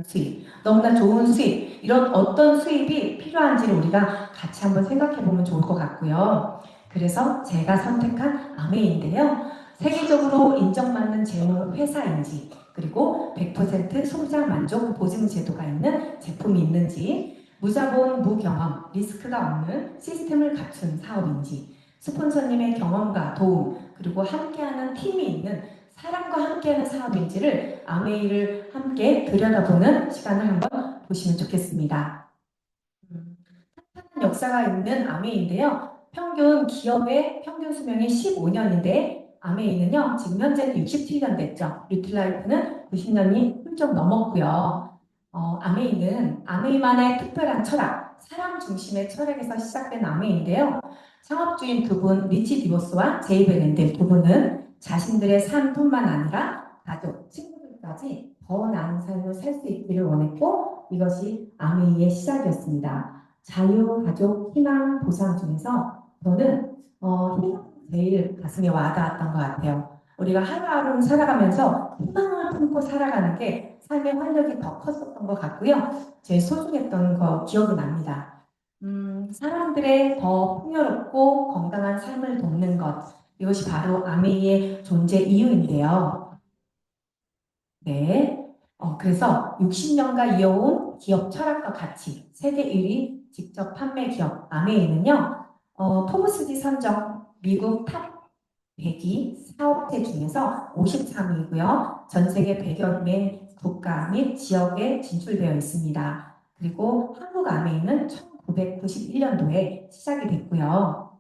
수입, 너무나 좋은 수입, 이런 어떤 수입이 필요한지를 우리가 같이 한번 생각해 보면 좋을 것 같고요. 그래서 제가 선택한 아메이인데요. 세계적으로 인정받는 제휴 회사인지, 그리고 100% 소비자 만족 보증 제도가 있는 제품이 있는지, 무자본, 무경험, 리스크가 없는 시스템을 갖춘 사업인지, 스폰서님의 경험과 도움, 그리고 함께하는 팀이 있는 사람과 함께하는 사업인지를 아메이를 함께 들여다보는 시간을 한번 보시면 좋겠습니다. 탄탄한 역사가 있는 아메이인데요. 평균 기업의 평균 수명이 15년인데 아메이는요 지금 현재는 67년 됐죠. 뉴트라이프는 90년이 훌쩍 넘었고요. 아메이는 아메이만의 특별한 철학, 사람 중심의 철학에서 시작된 아메이인데요. 창업주인 두 분, 리치 디보스와 제이 베렌델 두 분은 자신들의 삶뿐만 아니라 가족, 친구들까지 더 나은 삶을 살 수 있기를 원했고 이것이 아메이의 시작이었습니다. 자유, 가족, 희망, 보상 중에서 저는 희망이 제일 가슴에 와닿았던 것 같아요. 우리가 하루하루 살아가면서 희망을 품고 살아가는 게 삶의 활력이 더 컸었던 것 같고요. 제일 소중했던 거 기억이 납니다. 사람들의 더 풍요롭고 건강한 삶을 돕는 것, 이것이 바로 아메이의 존재 이유인데요. 네. 그래서 60년간 이어온 기업 철학과 가치, 세계 1위 직접 판매 기업 아메이는요, 포브스지 선정 미국 탑 100위 사업체 중에서 53위이고요. 전 세계 100여 개 국가 및 지역에 진출되어 있습니다. 그리고 한국 아메이는 1991년도에 시작이 됐고요.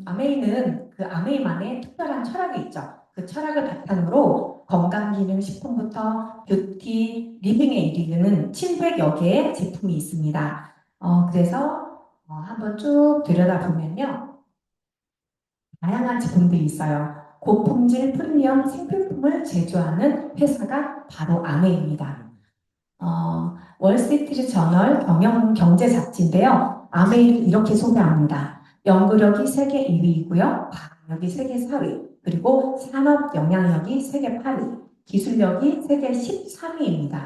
아메이는 그 아메이만의 특별한 철학이 있죠. 그 철학을 바탕으로 건강기능식품부터 뷰티, 리빙에 이르는 700여 개의 제품이 있습니다. 그래서 한번 쭉 들여다보면요. 다양한 제품들이 있어요. 고품질 프리미엄 생필품을 제조하는 회사가 바로 아메이입니다. 월스트리트 저널 경영 경제 잡지인데요. 아메이를 이렇게 소개합니다. 연구력이 세계 2위이고요. 과학력이 세계 4위, 그리고 산업 영향력이 세계 8위, 기술력이 세계 13위입니다.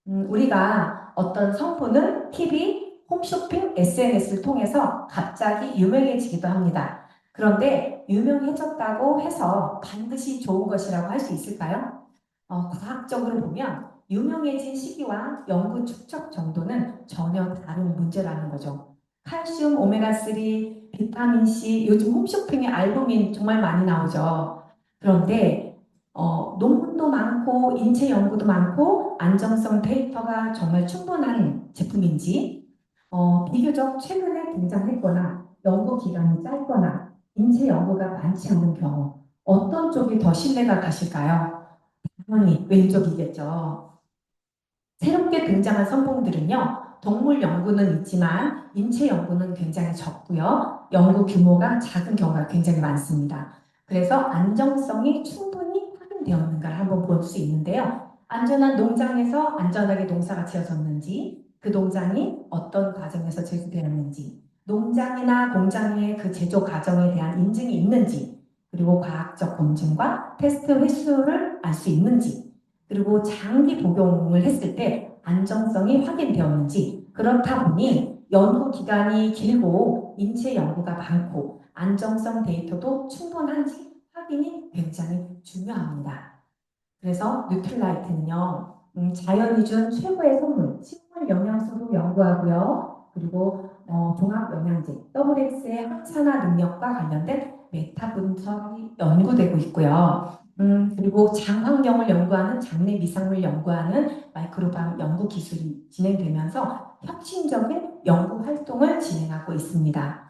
우리가 어떤 성분은 TV, 홈쇼핑, SNS를 통해서 갑자기 유명해지기도 합니다. 그런데 유명해졌다고 해서 반드시 좋은 것이라고 할 수 있을까요? 과학적으로 보면 유명해진 시기와 연구 축적 정도는 전혀 다른 문제라는 거죠. 칼슘, 오메가3, 비타민C, 요즘 홈쇼핑에 알부민 정말 많이 나오죠. 그런데 논문도 많고 인체 연구도 많고 안정성 데이터가 정말 충분한 제품인지 비교적 최근에 등장했거나 연구 기간이 짧거나 인체 연구가 많지 않은 경우 어떤 쪽이 더 신뢰가 가실까요? 당연히 왼쪽이겠죠. 새롭게 등장한 성분들은요, 동물 연구는 있지만 인체 연구는 굉장히 적고요. 연구 규모가 작은 경우가 굉장히 많습니다. 그래서 안정성이 충분히 확인되었는가를 한번 볼 수 있는데요. 안전한 농장에서 안전하게 농사가 지어졌는지, 그 농장이 어떤 과정에서 제조되었는지, 농장이나 공장의 그 제조 과정에 대한 인증이 있는지, 그리고 과학적 검증과 테스트 횟수를 알 수 있는지, 그리고 장기 복용을 했을 때 안정성이 확인되었는지, 그렇다 보니 연구 기간이 길고 인체 연구가 많고 안정성 데이터도 충분한지 확인이 굉장히 중요합니다. 그래서 뉴트라이트는요, 자연이 준 최고의 선물, 식물 영양소도 연구하고요. 그리고 종합 영양제, WX의 항산화 능력과 관련된 메타 분석이 연구되고 있고요. 그리고 장 환경을 연구하는 장내 미생물 연구하는 마이크로밤 연구 기술이 진행되면서 혁신적인 연구 활동을 진행하고 있습니다.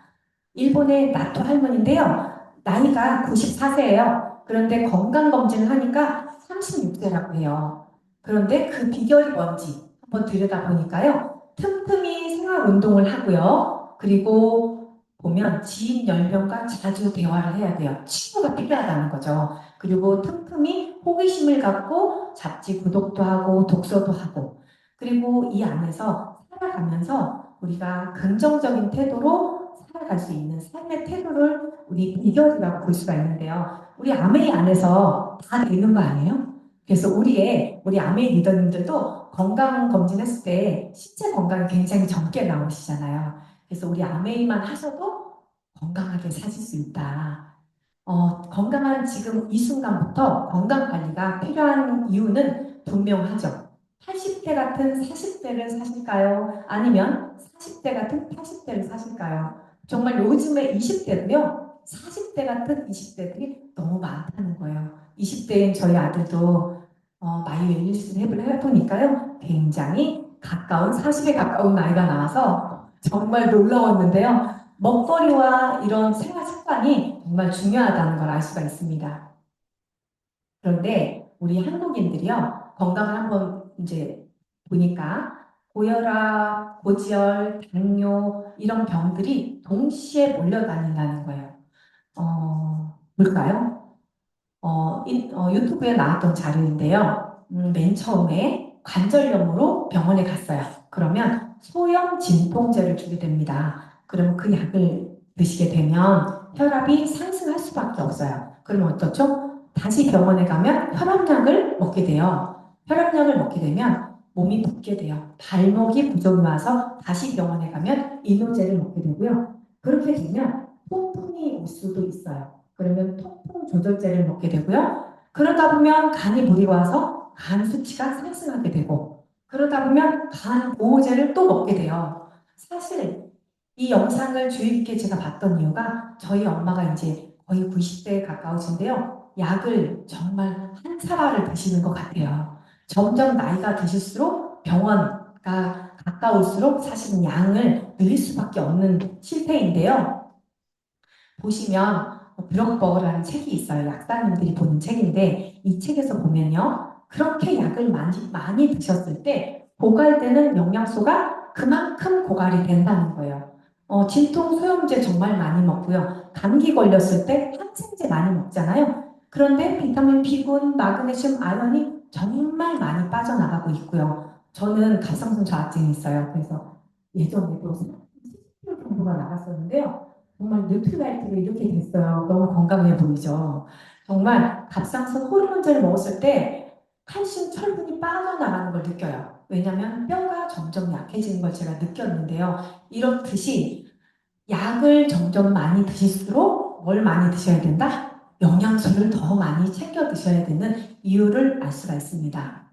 일본의 나토 할머니인데요. 나이가 94세예요. 그런데 건강검진을 하니까 36세라고 해요. 그런데 그 비결이 뭔지 한번 들여다보니까요. 틈틈이 생활운동을 하고요. 그리고 보면 지인 10명과 자주 대화를 해야 돼요. 친구가 필요하다는 거죠. 그리고 틈틈이 호기심을 갖고 잡지 구독도 하고 독서도 하고 그리고 이 안에서 살아가면서 우리가 긍정적인 태도로 살아갈 수 있는 삶의 태도를 우리 비결이라고 볼 수가 있는데요. 우리 아메이 안에서 다 되는 거 아니에요? 그래서 우리 아메이 리더님들도 건강 검진했을 때 신체 건강이 굉장히 젊게 나오시잖아요. 그래서 우리 아메이만 하셔도 건강하게 사실 수 있다. 건강한 지금 이 순간부터 건강 관리가 필요한 이유는 분명하죠. 80대 같은 40대를 사실까요? 아니면 40대 같은 80대를 사실까요? 정말 요즘에 20대도요, 40대 같은 20대들이 너무 많다는 거예요. 20대인 저희 아들도 마이 웰니스 앱을 해보니까요, 굉장히 가까운 40에 가까운 나이가 나와서 정말 놀라웠는데요. 먹거리와 이런 생활 습관이 정말 중요하다는 걸 알 수가 있습니다. 그런데 우리 한국인들이요, 건강을 한번 이제 보니까 고혈압, 고지혈, 당뇨 이런 병들이 동시에 몰려다닌다는 거예요. 볼까요? 유튜브에 나왔던 자료인데요. 맨 처음에 관절염으로 병원에 갔어요. 그러면 소염 진통제를 주게 됩니다. 그러면 그 약을 드시게 되면 혈압이 상승할 수밖에 없어요. 그러면 어떻죠? 다시 병원에 가면 혈압약을 먹게 돼요. 혈압약을 먹게 되면 몸이 붓게 돼요. 발목이 부종이 와서 다시 병원에 가면 이노제를 먹게 되고요. 그렇게 되면 통풍이 올 수도 있어요. 그러면 통풍 조절제를 먹게 되고요. 그러다 보면 간이 물이 와서 간 수치가 상승하게 되고, 그러다 보면 간 보호제를 또 먹게 돼요. 사실 이 영상을 주의 깊게 제가 봤던 이유가 저희 엄마가 이제 거의 90대에 가까우신데요. 약을 정말 한 사발을 드시는 것 같아요. 점점 나이가 드실수록 병원가 가까울수록 사실은 양을 늘릴 수밖에 없는 실태인데요. 보시면 브럭버그라는 책이 있어요. 약사님들이 보는 책인데 이 책에서 보면요. 그렇게 약을 많이 드셨을 때 고갈되는 영양소가 그만큼 고갈이 된다는 거예요. 진통 소염제 정말 많이 먹고요. 감기 걸렸을 때 항생제 많이 먹잖아요. 그런데 비타민 B군, 마그네슘, 아연이 정말 많이 빠져나가고 있고요. 저는 갑상선 저하증이 있어요. 그래서 예전에도 30kg 정도가 나갔었는데요. 정말 뉴트라이트가 이렇게 됐어요. 너무 건강해 보이죠. 정말 갑상선 호르몬제를 먹었을 때 칼슘, 철분이 빠져나가는 걸 느껴요. 왜냐하면 뼈가 점점 약해지는 걸 제가 느꼈는데요. 이렇듯이 약을 점점 많이 드실수록 뭘 많이 드셔야 된다? 영양소를 더 많이 챙겨 드셔야 되는 이유를 알 수가 있습니다.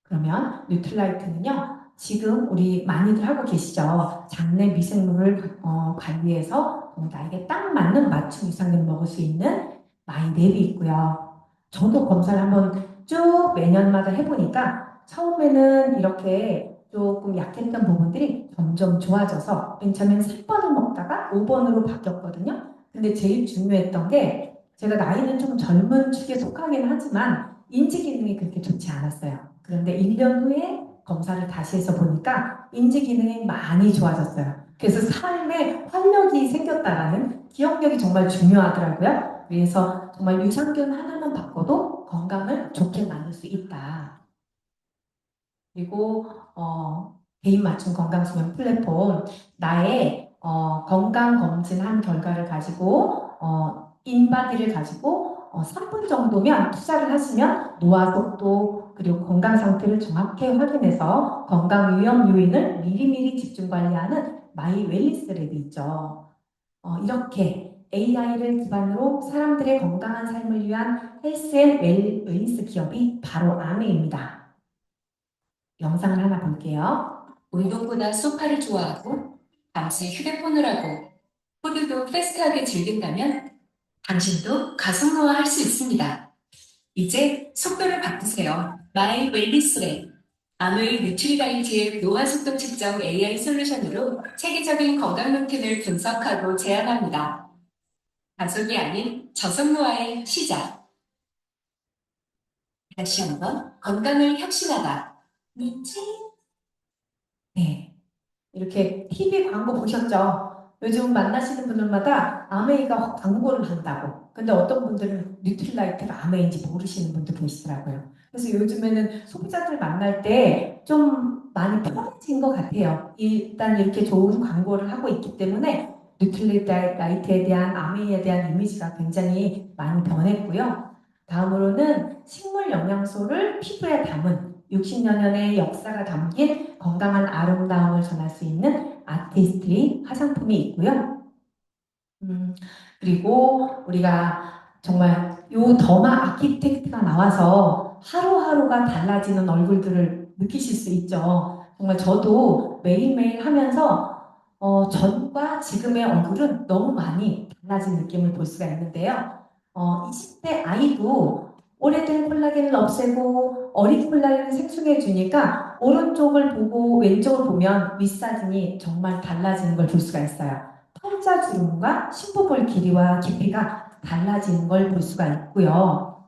그러면 뉴트라이트는요, 지금 우리 많이들 하고 계시죠. 장내 미생물을 관리해서 나에게 딱 맞는 맞춤 이상을 먹을 수 있는 마이랩이 있고요. 저도 검사를 한번 쭉 매년마다 해보니까 처음에는 이렇게 조금 약했던 부분들이 점점 좋아져서 맨 처음엔 3번을 먹다가 5번으로 바뀌었거든요. 근데 제일 중요했던 게 제가 나이는 좀 젊은 축에 속하긴 하지만 인지 기능이 그렇게 좋지 않았어요. 그런데 1년 후에 검사를 다시 해서 보니까 인지 기능이 많이 좋아졌어요. 그래서 삶에 활력이 생겼다라는 기억력이 정말 중요하더라고요. 그래서 정말 유산균 하나만 바꿔도 건강을 좋게 만들 수 있다. 그리고 개인 맞춤 건강수면 플랫폼 나의 건강 검진한 결과를 가지고 인바디를 가지고 3분 정도면 투자를 하시면 노화 속도 그리고 건강 상태를 정확히 확인해서 건강 위험 요인을 미리미리 집중 관리하는 마이 웰니스 랩이 있죠. 이렇게 AI를 기반으로 사람들의 건강한 삶을 위한 헬스 앤 웰니스 기업이 바로 아메입니다. 영상을 하나 볼게요. 운동보다 소파를 좋아하고 밤새 휴대폰을 하고 코드도 패스트하게 즐긴다면 당신도 가속 노화할 수 있습니다. 이제 속도를 바꾸세요. 마이 웰니스랩 아무의 뉴트리라이트의 노화 속도 측정 AI 솔루션으로 체계적인 건강 루틴을 분석하고 제안합니다. 가속이 아닌 저속 노화의 시작. 다시 한번 건강을 혁신하다. 미치 네. 이렇게 TV 광고 보셨죠? 요즘 만나시는 분들마다 아메이가 광고를 한다고. 근데 어떤 분들은 뉴트릴라이트가 아메인지 모르시는 분도 계시더라고요. 그래서 요즘에는 소비자들 만날 때 좀 많이 편해진 것 같아요. 일단 이렇게 좋은 광고를 하고 있기 때문에 뉴트릴라이트에 대한 아메이에 대한 이미지가 굉장히 많이 변했고요. 다음으로는 식물 영양소를 피부에 담은 60여 년의 역사가 담긴 건강한 아름다움을 전할 수 있는 아티스트리 화장품이 있고요. 음, 그리고 우리가 정말 요 더마 아키텍트가 나와서 하루하루가 달라지는 얼굴들을 느끼실 수 있죠. 정말 저도 매일매일 하면서 전과 지금의 얼굴은 너무 많이 달라진 느낌을 볼 수가 있는데요. 20대 아이도 오래된 콜라겐을 없애고 어린 콜라겐을 생성해 주니까 오른쪽을 보고 왼쪽을 보면 윗사진이 정말 달라지는 걸 볼 수가 있어요. 털자주름과 심부볼 길이와 깊이가 달라지는 걸 볼 수가 있고요.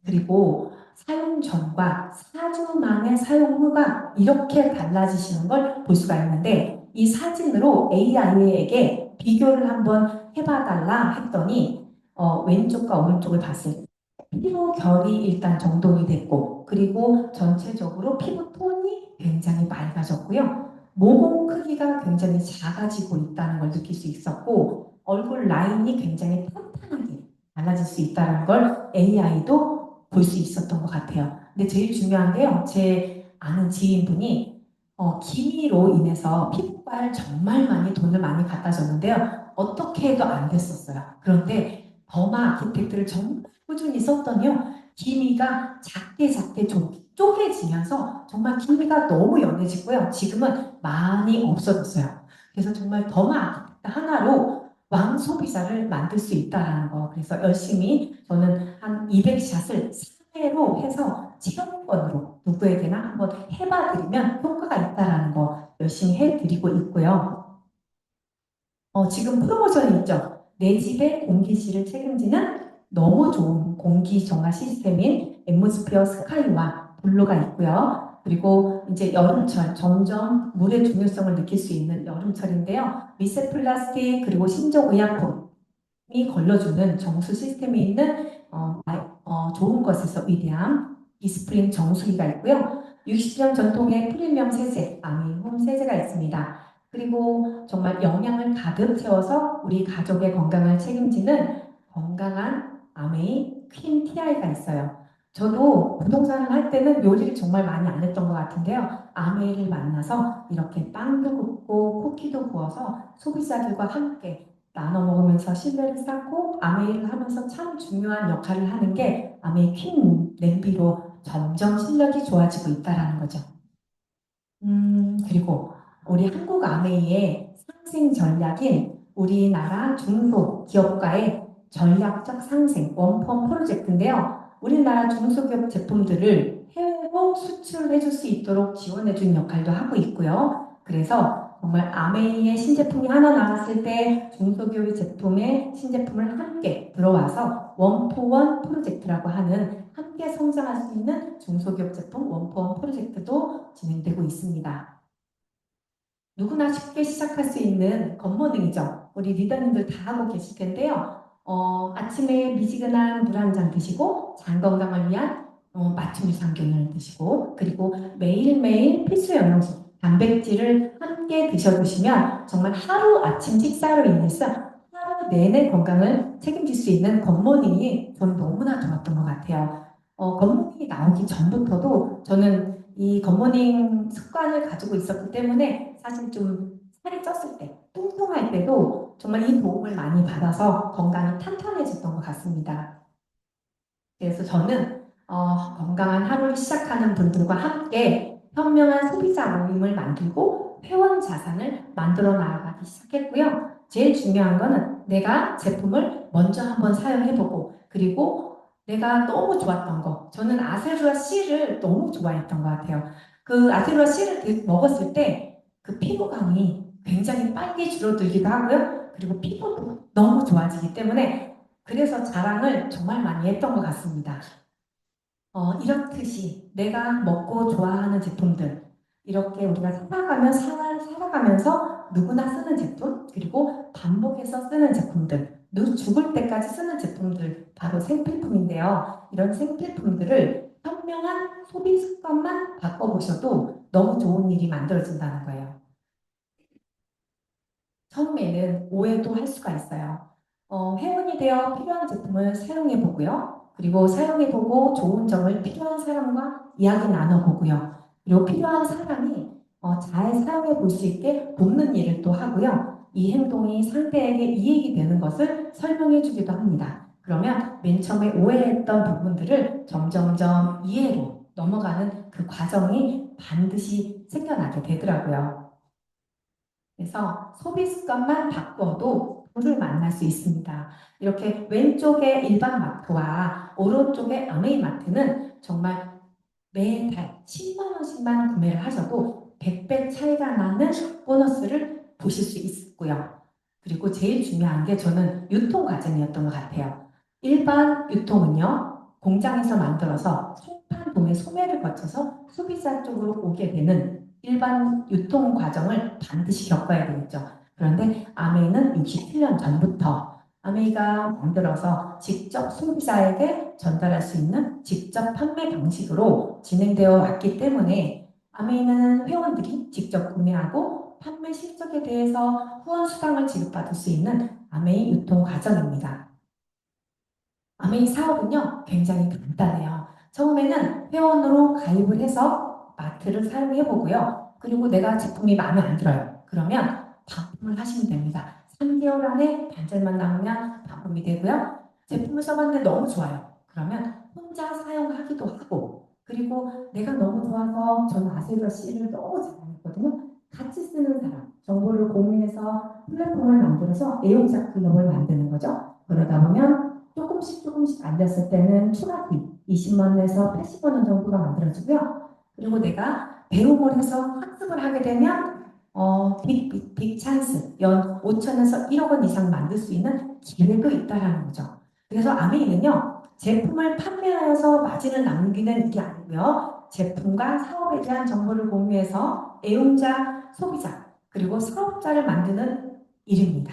그리고 사용 전과 4주 만에 사용 후가 이렇게 달라지시는 걸 볼 수가 있는데 이 사진으로 AI에게 비교를 한번 해봐달라 했더니 왼쪽과 오른쪽을 봤을 때 피부 결이 일단 정돈이 됐고 그리고 전체적으로 피부 톤이 굉장히 맑아졌고요. 모공 크기가 굉장히 작아지고 있다는 걸 느낄 수 있었고 얼굴 라인이 굉장히 탄탄하게 달라질 수 있다는 걸 AI도 볼 수 있었던 것 같아요. 근데 제일 중요한 게요. 제 아는 지인분이 기미로 인해서 피부과를 정말 많이 돈을 많이 갖다 줬는데요. 어떻게 해도 안 됐었어요. 그런데 더마 아키텍트를 정말 꾸준히 썼더니요. 기미가 작게 작게 쪼개지면서 정말 기미가 너무 연해지고요. 지금은 많이 없어졌어요. 그래서 정말 더마 아키텍트 하나로 왕 소비자를 만들 수 있다는 거. 그래서 열심히 저는 한 200샷을 3회로 해서 체험권으로 누구에게나 한번 해봐드리면 효과가 있다는 거 열심히 해드리고 있고요. 지금 프로모션이 있죠. 내 집의 공기실을 책임지는 너무 좋은 공기 정화 시스템인 앰모스피어 스카이와 블루가 있고요. 그리고 이제 여름철 점점 물의 중요성을 느낄 수 있는 여름철인데요. 미세 플라스틱 그리고 신종의약품이 걸러주는 정수 시스템이 있는 좋은 것에서 위대한 이스프링 정수기가 있고요. 60년 전통의 프리미엄 세제, 아미홈 세제가 있습니다. 그리고 정말 영양을 가득 채워서 우리 가족의 건강을 책임지는 건강한 아메이 퀸 TI가 있어요. 저도 부동산을 할 때는 요리를 정말 많이 안 했던 것 같은데요. 아메이를 만나서 이렇게 빵도 굽고 쿠키도 구워서 소비자들과 함께 나눠 먹으면서 신뢰를 쌓고 아메이를 하면서 참 중요한 역할을 하는 게 아메이 퀸 냄비로 점점 실력이 좋아지고 있다는 거죠. 그리고 우리 한국 아메이의 상생 전략인 우리나라 중소기업가의 전략적 상생 원펌 프로젝트인데요. 우리나라 중소기업 제품들을 해외로 수출해 줄 수 있도록 지원해 준 역할도 하고 있고요. 그래서 정말 아메이의 신제품이 하나 나왔을 때 중소기업의 제품에 신제품을 함께 들어와서 원포원 프로젝트라고 하는 함께 성장할 수 있는 중소기업 제품 원포원 프로젝트도 진행되고 있습니다. 누구나 쉽게 시작할 수 있는 겉모닝이죠. 우리 리더님들 다 하고 계실 텐데요. 아침에 미지근한 물 한 잔 드시고 장 건강을 위한 맞춤 유산균을 드시고 그리고 매일매일 필수 영양소 단백질을 함께 드셔주시면 정말 하루 아침 식사로 인해서 하루 내내 건강을 책임질 수 있는 겉모닝이 저는 너무나 좋았던 것 같아요. 겉모닝이 나오기 전부터도 저는 이 겉모닝 습관을 가지고 있었기 때문에 사실 좀 살이 쪘을 때, 뚱뚱할 때도 정말 이 도움을 많이 받아서 건강이 탄탄해졌던 것 같습니다. 그래서 저는 건강한 하루를 시작하는 분들과 함께 현명한 소비자 모임을 만들고 회원 자산을 만들어 나가기 시작했고요. 제일 중요한 거는 내가 제품을 먼저 한번 사용해보고 그리고 내가 너무 좋았던 거 저는 아세루라 C를 너무 좋아했던 것 같아요. 그 아세루라 C를 먹었을 때 그 피부감이 굉장히 빨리 줄어들기도 하고요. 그리고 피부도 너무 좋아지기 때문에 그래서 자랑을 정말 많이 했던 것 같습니다. 이렇듯이 내가 먹고 좋아하는 제품들, 이렇게 우리가 살아가면서 누구나 쓰는 제품, 그리고 반복해서 쓰는 제품들, 죽을 때까지 쓰는 제품들, 바로 생필품인데요. 이런 생필품들을 현명한 소비 습관만 바꿔보셔도 너무 좋은 일이 만들어진다는 거예요. 처음에는 오해도 할 수가 있어요. 회원이 되어 필요한 제품을 사용해 보고요. 그리고 사용해보고 좋은 점을 필요한 사람과 이야기 나눠보고요. 그리고 필요한 사람이 잘 사용해 볼 수 있게 돕는 일을 또 하고요. 이 행동이 상대에게 이익이 되는 것을 설명해 주기도 합니다. 그러면 맨 처음에 오해했던 부분들을 점점점 이해로 넘어가는 그 과정이 반드시 생겨나게 되더라고요. 그래서 소비 습관만 바꿔도 부를 만날 수 있습니다. 이렇게 왼쪽의 일반 마트와 오른쪽의 아메이 마트는 정말 매달 10만 원씩만 구매를 하셔도 100배 차이가 나는 보너스를 보실 수 있고요. 그리고 제일 중요한 게 저는 유통 과정이었던 것 같아요. 일반 유통은요, 공장에서 만들어서 송판 도매 소매를 거쳐서 소비자 쪽으로 오게 되는 일반 유통 과정을 반드시 겪어야 되겠죠. 그런데 아메이는 67년 전부터 아메이가 만들어서 직접 소비자에게 전달할 수 있는 직접 판매 방식으로 진행되어 왔기 때문에 아메이는 회원들이 직접 구매하고 판매 실적에 대해서 후원 수당을 지급받을 수 있는 아메이 유통 과정입니다. 아메이 사업은요, 굉장히 간단해요. 처음에는 회원으로 가입을 해서 마트를 사용해 보고요. 그리고 내가 제품이 마음에 안 들어요. 그러면 반품을 하시면 됩니다. 3개월 안에 반절만 남으면 반품이 되고요. 제품을 써봤는데 너무 좋아요. 그러면 혼자 사용하기도 하고, 그리고 내가 너무 좋아서 저는 아세이더 씨를 너무 잘하거든요. 같이 쓰는 사람, 정보를 공유해서 플랫폼을 만들어서 애용자 클럽을 만드는 거죠. 그러다 보면 조금씩 앉았을 때는 추가 비 20만 원에서 80만 원 정도가 만들어지고요. 그리고 내가 배움을 해서 학습을 하게 되면 빅 찬스 연 5천에서 1억 원 이상 만들 수 있는 기회도 있다라는 거죠. 그래서 아메이는요, 제품을 판매하여서 마진을 남기는 게 아니고요. 제품과 사업에 대한 정보를 공유해서 애용자, 소비자, 그리고 사업자를 만드는 일입니다.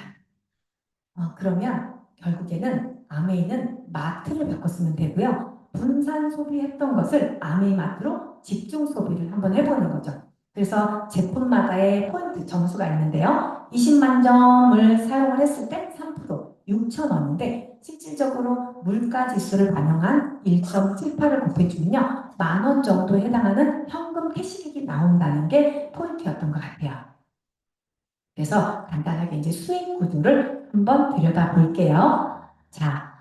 그러면 결국에는 아메이는 마트를 바꿨으면 되고요. 분산 소비했던 것을 아메이 마트로 집중 소비를 한번 해보는 거죠. 그래서 제품마다의 포인트 점수가 있는데요. 20만 점을 사용을 했을 때 3% 6천 원인데 실질적으로 물가 지수를 반영한 1.78을 곱해주면요. 10,000원 정도에 해당하는 현금 캐시백이 나온다는 게 포인트였던 것 같아요. 그래서 간단하게 이제 수익 구조를 한번 들여다 볼게요. 자,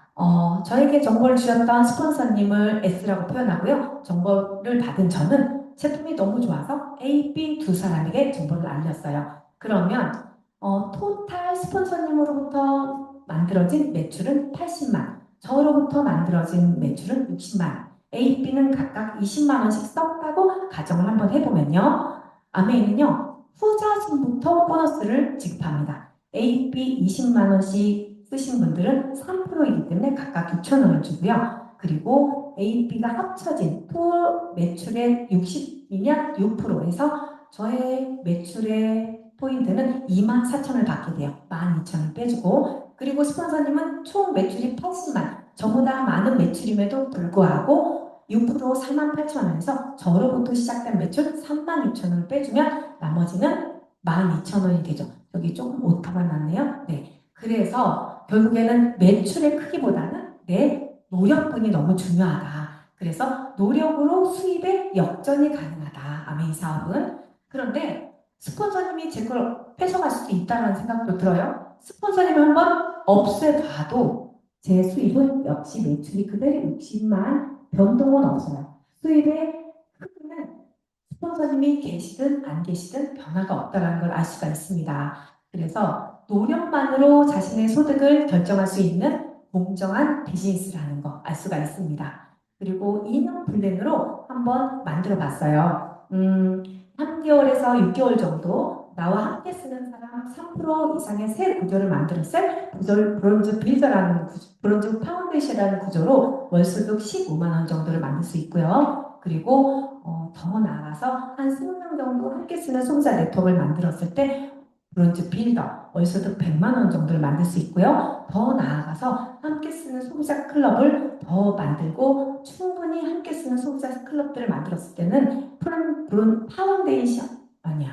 저에게 정보를 주셨던 스폰서님을 S라고 표현하고요. 정보를 받은 저는 제품이 너무 좋아서 A, B 두 사람에게 정보를 알렸어요. 그러면 토탈 스폰서님으로부터 만들어진 매출은 80만, 저로부터 만들어진 매출은 60만, A, B는 각각 20만 원씩 썼다고 가정을 한번 해보면요. 아메이는요. 후자순부터 보너스를 지급합니다. A, B 20만 원씩 쓰신 분들은 3%이기 때문에 각각 6천 원을 주고요. 그리고 A, B가 합쳐진 토 매출의 60이면 6%에서 저의 매출의 포인트는 2만 4천을 받게 돼요. 12,000을 빼주고 그리고 스폰서님은 총 매출이 80만 저보다 많은 매출임에도 불구하고 6% 4만 8천 원에서 저로부터 시작된 매출 3만 6천 원을 빼주면 나머지는 12,000원이 되죠. 여기 조금 오타가 났네요. 네. 그래서 결국에는 매출의 크기보다는 내 노력분이 너무 중요하다. 그래서 노력으로 수입의 역전이 가능하다. 아메이 사업은. 그런데 스폰서님이 제 걸 뺏어갈 수도 있다는 생각도 들어요. 스폰서님을 한번 없애봐도 제 수입은 역시 매출이 그대로 60만 변동은 없어요. 수입의 크기는 스폰서님이 계시든 안 계시든 변화가 없다는 걸 알 수가 있습니다. 그래서 노력만으로 자신의 소득을 결정할 수 있는 공정한 비즈니스라는 거 알 수가 있습니다. 그리고 2년 플랜으로 한번 만들어 봤어요. 3개월에서 6개월 정도 나와 함께 쓰는 사람 3% 이상의 새 구조를 만들었을 브론즈 빌더라는 브론즈 파운데이션이라는 구조로 월수득 15만 원 정도를 만들 수 있고요. 그리고 더 나아가서 한 20명 정도 함께 쓰는 소비자 네트워크를 만들었을 때 브론즈 빌더 월수득 100만 원 정도를 만들 수 있고요. 더 나아가서 함께 쓰는 소비자 클럽을 더 만들고 충분히 함께 쓰는 소비자 클럽들을 만들었을 때는 브론 파운데이션 아니야.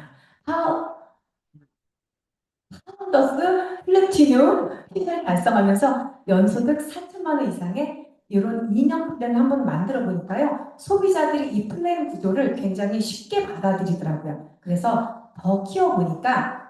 파운더스 플래티늄 핀을 달성하면서 연소득 4천만 원 이상의 이런 이념 플랜을 한번 만들어 보니까요. 소비자들이 이 플랜 구조를 굉장히 쉽게 받아들이더라고요. 그래서 더 키워보니까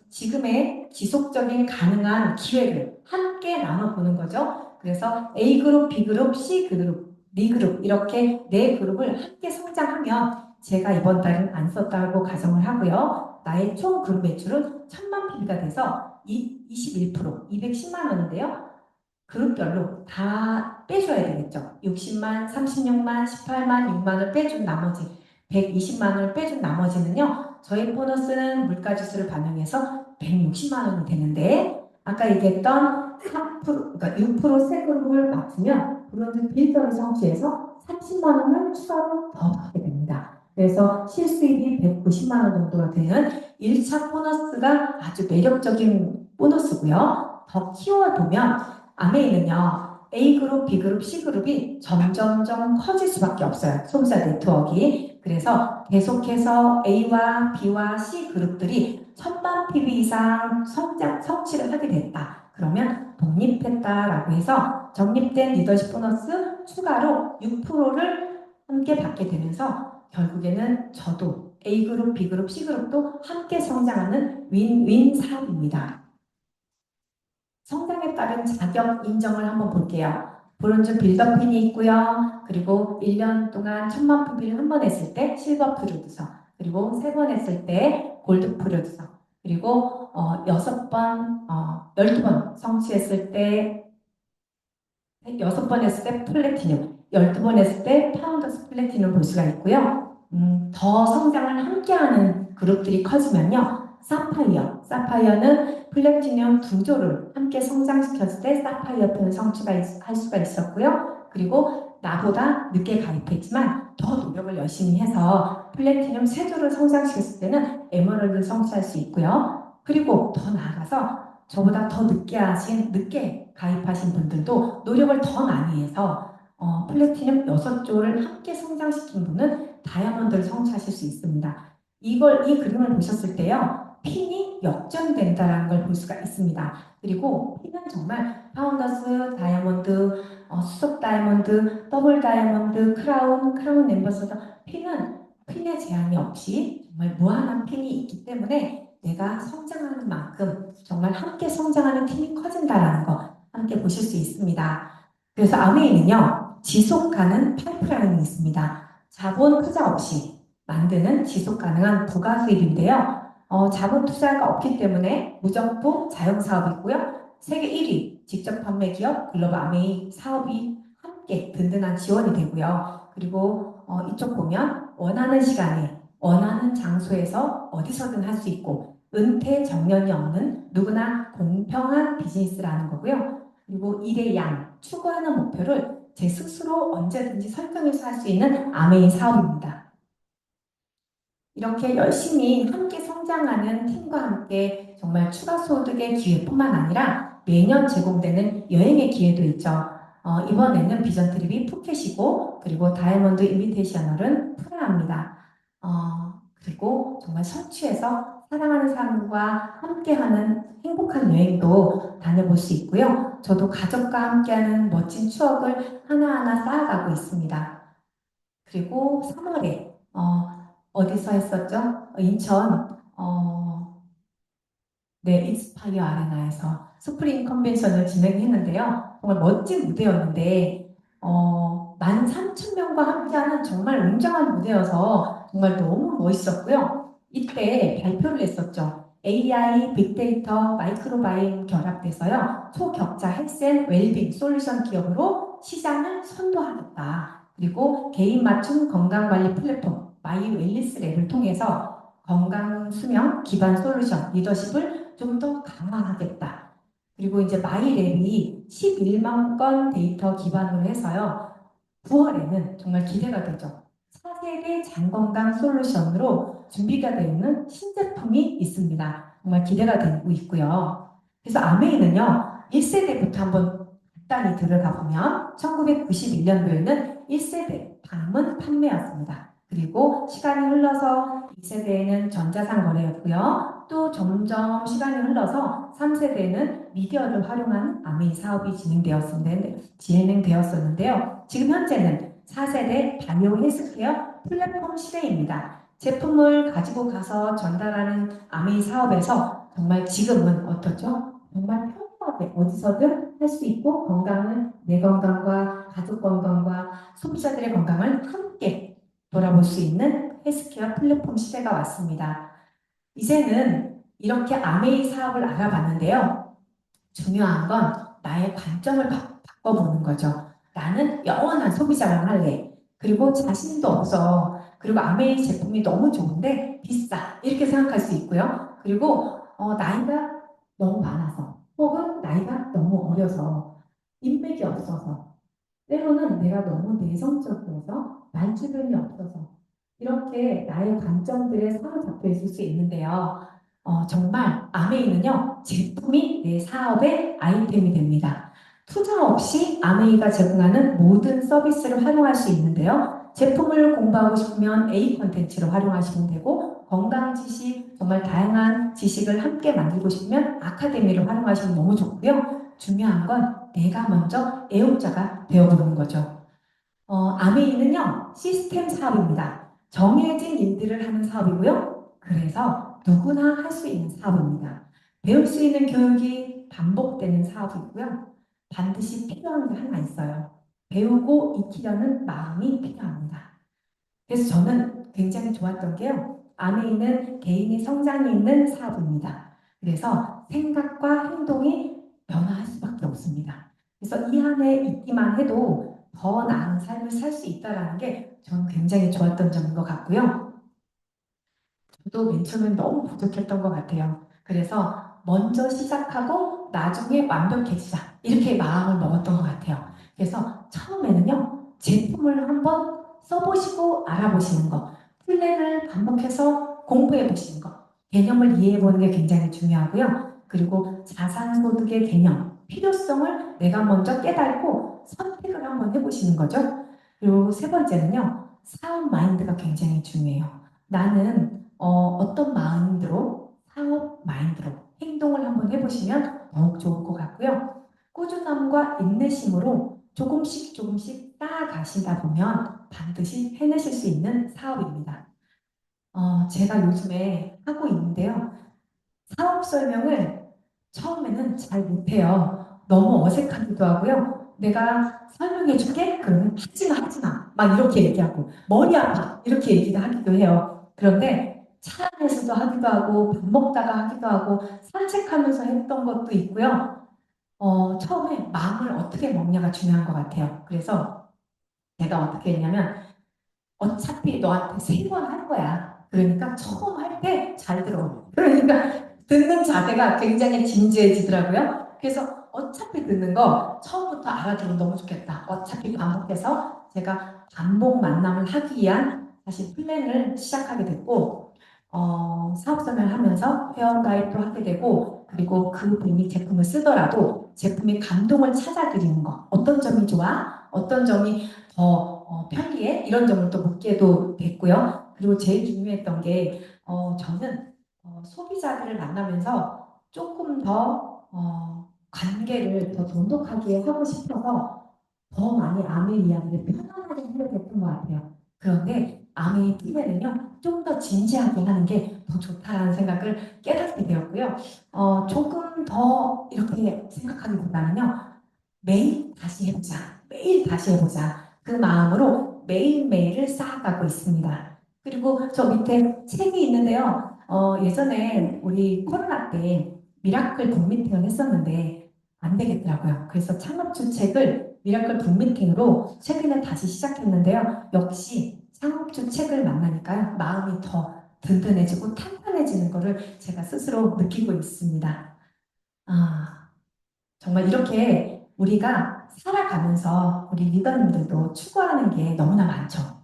지금의 지속적인 가능한 기회를 함께 나눠보는 거죠. 그래서 A그룹, B그룹, C그룹, D그룹 이렇게 네 그룹을 함께 성장하면 제가 이번 달은 안 썼다고 가정을 하고요. 나의 총 그룹 매출은 1000만 PB가 돼서 21%, 210만 원인데요. 그룹별로 다 빼줘야 되겠죠. 60만, 36만, 18만, 6만 을 빼준 나머지 120만 원을 빼준 나머지는요. 저희 보너스는 물가지수를 반영해서 160만 원이 되는데 아까 얘기했던 3%, 그러니까 6%세 그룹을 맞추면 브론즈 빌더를 성취해서 30만 원을 추가로 더 받게 됩니다. 그래서 실수입이 190만 원 정도가 되는 1차 보너스가 아주 매력적인 보너스고요. 더 키워보면 아메이는요, A그룹, B그룹, C그룹이 점점점 커질 수밖에 없어요. 소비자 네트워크가. 그래서 계속해서 A와 B와 C그룹들이 1000만 PB 이상 성취를 하게 됐다. 그러면 독립했다라고 해서 적립된 리더십 보너스 추가로 6%를 함께 받게 되면서 결국에는 저도 A그룹, B그룹, C그룹도 함께 성장하는 윈윈 사업입니다. 성장에 따른 자격 인정을 한번 볼게요. 브론즈 빌더핀이 있고요. 그리고 1년 동안 1000만 PB를 한 번 했을 때 실버 프로듀서, 그리고 3번 했을 때 골드 프로듀서, 그리고 6번, 12번 성취했을 때 6번 했을 때 플래티넘, 12번 했을 때 파운더스 플래티넘 볼 수가 있고요. 더 성장을 함께하는 그룹들이 커지면요. 사파이어는 플래티넘 두 조를 함께 성장시켰을 때 사파이어 편 할 수가 있었고요. 그리고 나보다 늦게 가입했지만 더 노력을 열심히 해서 플래티넘 세 조를 성장시켰을 때는 에메랄드를 성취할 수 있고요. 그리고 더 나아가서 저보다 더 늦게 가입하신 분들도 노력을 더 많이 해서 플래티넘 6조를 함께 성장시킨 분은 다이아몬드를 성취하실 수 있습니다. 이 그림을 보셨을 때요. 핀이 역전된다는 걸 볼 수가 있습니다. 그리고 핀은 정말 파운더스, 다이아몬드, 수석 다이아몬드, 더블 다이아몬드, 크라운 엠버서더 핀의 제한이 없이 정말 무한한 핀이 있기 때문에 내가 성장하는 만큼 정말 함께 성장하는 팀이 커진다라는 거 함께 보실 수 있습니다. 그래서 아메이는요, 지속 가능 파이프라인이 있습니다. 자본 투자 없이 만드는 지속 가능한 부가 수입인데요. 자본 투자가 없기 때문에 무정부 자영 사업이고요. 세계 1위 직접 판매 기업 글로벌 아메이 사업이 함께 든든한 지원이 되고요. 그리고 이쪽 보면 원하는 시간에 원하는 장소에서 어디서든 할 수 있고 은퇴 정년이 없는 누구나 공평한 비즈니스라는 거고요. 그리고 일의 양, 추구하는 목표를 제 스스로 언제든지 설정해서 할 수 있는 아메이 사업입니다. 이렇게 열심히 함께 성장하는 팀과 함께 정말 추가 소득의 기회뿐만 아니라 매년 제공되는 여행의 기회도 있죠. 이번에는 비전 트립이 푸켓이고 그리고 다이아몬드 인비테이셔널은 프라하입니다. 그리고 정말 성취해서 사랑하는 사람과 함께하는 행복한 여행도 다녀볼 수 있고요. 저도 가족과 함께하는 멋진 추억을 하나하나 쌓아가고 있습니다. 그리고 3월에 어디서 했었죠? 인천 네, 인스파이어 아레나에서 스프링 컨벤션을 진행했는데요. 정말 멋진 무대였는데 13,000명과 함께하는 정말 웅장한 무대여서 정말 너무 멋있었고요. 이때 발표를 했었죠. AI, 빅데이터, 마이크로바이옴 결합돼서요. 초격자 헬스앤 웰빙 솔루션 기업으로 시장을 선도하겠다. 그리고 개인 맞춤 건강관리 플랫폼 마이 웰리스 랩을 통해서 건강 수명 기반 솔루션 리더십을 좀 더 강화하겠다. 그리고 이제 마이랩이 11만 건 데이터 기반으로 해서요. 9월에는 정말 기대가 되죠. 4세대 장건강 솔루션으로 준비가 되어 있는 신제품이 있습니다. 정말 기대가 되고 있고요. 그래서 아메이는요. 1세대부터 한번 간단히 들어가 보면 1991년도에는 1세대 방문 판매였습니다. 그리고 시간이 흘러서 2세대에는 전자상 거래였고요. 또 점점 시간이 흘러서 3세대는 미디어를 활용한 아메이 사업이 진행되었었는데요. 지금 현재는 4세대 바이오 헬스케어 플랫폼 시대입니다. 제품을 가지고 가서 전달하는 아메이 사업에서 정말 지금은 어떻죠? 정말 평범하게 어디서든 할 수 있고 건강은 내 건강과 가족 건강과 소비자들의 건강을 함께 돌아볼 수 있는 헬스케어 플랫폼 시대가 왔습니다. 이제는 이렇게 아메이 사업을 알아봤는데요. 중요한 건 나의 관점을 바꿔보는 거죠. 나는 영원한 소비자만 할래. 그리고 자신도 없어. 그리고 아메이 제품이 너무 좋은데 비싸. 이렇게 생각할 수 있고요. 그리고 나이가 너무 많아서 혹은 나이가 너무 어려서 인맥이 없어서 때로는 내가 너무 내성적이어서 만주변이 없어서 이렇게 나의 관점들에 사로잡혀 있을 수 있는데요. 정말 아메이는요, 제품이 내 사업의 아이템이 됩니다. 투자 없이 아메이가 제공하는 모든 서비스를 활용할 수 있는데요. 제품을 공부하고 싶으면 A 콘텐츠를 활용하시면 되고, 건강 지식, 정말 다양한 지식을 함께 만들고 싶으면 아카데미를 활용하시면 너무 좋고요. 중요한 건 내가 먼저 애용자가 되어보는 거죠. 아메이는요, 시스템 사업입니다. 정해진 일들을 하는 사업이고요. 그래서 누구나 할 수 있는 사업입니다. 배울 수 있는 교육이 반복되는 사업이고요. 반드시 필요한 게 하나 있어요. 배우고 익히려는 마음이 필요합니다. 그래서 저는 굉장히 좋았던 게요. 아메이는 개인의 성장이 있는 사업입니다. 그래서 생각과 행동이 변화할 수밖에 없습니다. 그래서 이 안에 있기만 해도 더 나은 삶을 살 수 있다는 게 저는 굉장히 좋았던 점인 것 같고요. 저도 맨 처음엔 너무 부족했던 것 같아요. 그래서 먼저 시작하고 나중에 완벽해지자 이렇게 마음을 먹었던 것 같아요. 그래서 처음에는요. 제품을 한번 써보시고 알아보시는 거, 플랜을 반복해서 공부해 보시는 거, 개념을 이해해 보는 게 굉장히 중요하고요. 그리고 자산소득의 개념, 필요성을 내가 먼저 깨닫고 선택을 한번 해보시는 거죠. 그리고 세 번째는요. 사업 마인드가 굉장히 중요해요. 나는 어떤 마인드로, 사업 마인드로 행동을 한번 해보시면 더욱 좋을 것 같고요. 꾸준함과 인내심으로 조금씩 조금씩 쌓아가시다 보면 반드시 해내실 수 있는 사업입니다. 제가 요즘에 하고 있는데요. 사업 설명을 처음에는 잘 못해요. 너무 어색하기도 하고요. 내가 설명해 줄게? 그러면 하지 마. 막 이렇게 얘기하고 머리 아파. 이렇게 얘기도 하기도 해요. 그런데 차 안에서도 하기도 하고 밥 먹다가 하기도 하고 산책하면서 했던 것도 있고요. 처음에 마음을 어떻게 먹냐가 중요한 것 같아요. 그래서 제가 어떻게 했냐면 어차피 너한테 3번 할 거야. 그러니까 처음 할 때 잘 들어. 그러니까 듣는 자세가 굉장히 진지해지더라고요. 그래서 어차피 듣는 거 처음부터 알아들으면 너무 좋겠다. 어차피 반복해서 제가 반복 만남을 하기 위한 사실 플랜을 시작하게 됐고, 사업 설명을 하면서 회원가입도 하게 되고, 그리고 그분이 제품을 쓰더라도 제품의 감동을 찾아드리는 거. 어떤 점이 좋아? 어떤 점이 더 편리해? 이런 점을 또 묻게도 됐고요. 그리고 제일 중요했던 게 저는 소비자들을 만나면서 조금 더 관계를 더 돈독하게 하고 싶어서 더 많이 아메이 이야기를 편안하게 하려고 했던 것 같아요. 그런데 아메이 팀에는요, 좀 더 진지하게 하는 게 더 좋다라는 생각을 깨닫게 되었고요. 조금 더 이렇게 생각하기보다는요, 매일 다시 해보자. 매일 다시 해보자. 그 마음으로 매일매일을 쌓아가고 있습니다. 그리고 저 밑에 책이 있는데요. 예전에 우리 코로나 때 미라클 북미팅을 했었는데 안 되겠더라고요. 그래서 창업주 책을 미라클 북미팅으로 최근에 다시 시작했는데요. 역시 창업주 책을 만나니까요. 마음이 더 든든해지고 탄탄해지는 것을 제가 스스로 느끼고 있습니다. 아, 정말 이렇게 우리가 살아가면서 우리 리더님들도 추구하는 게 너무나 많죠.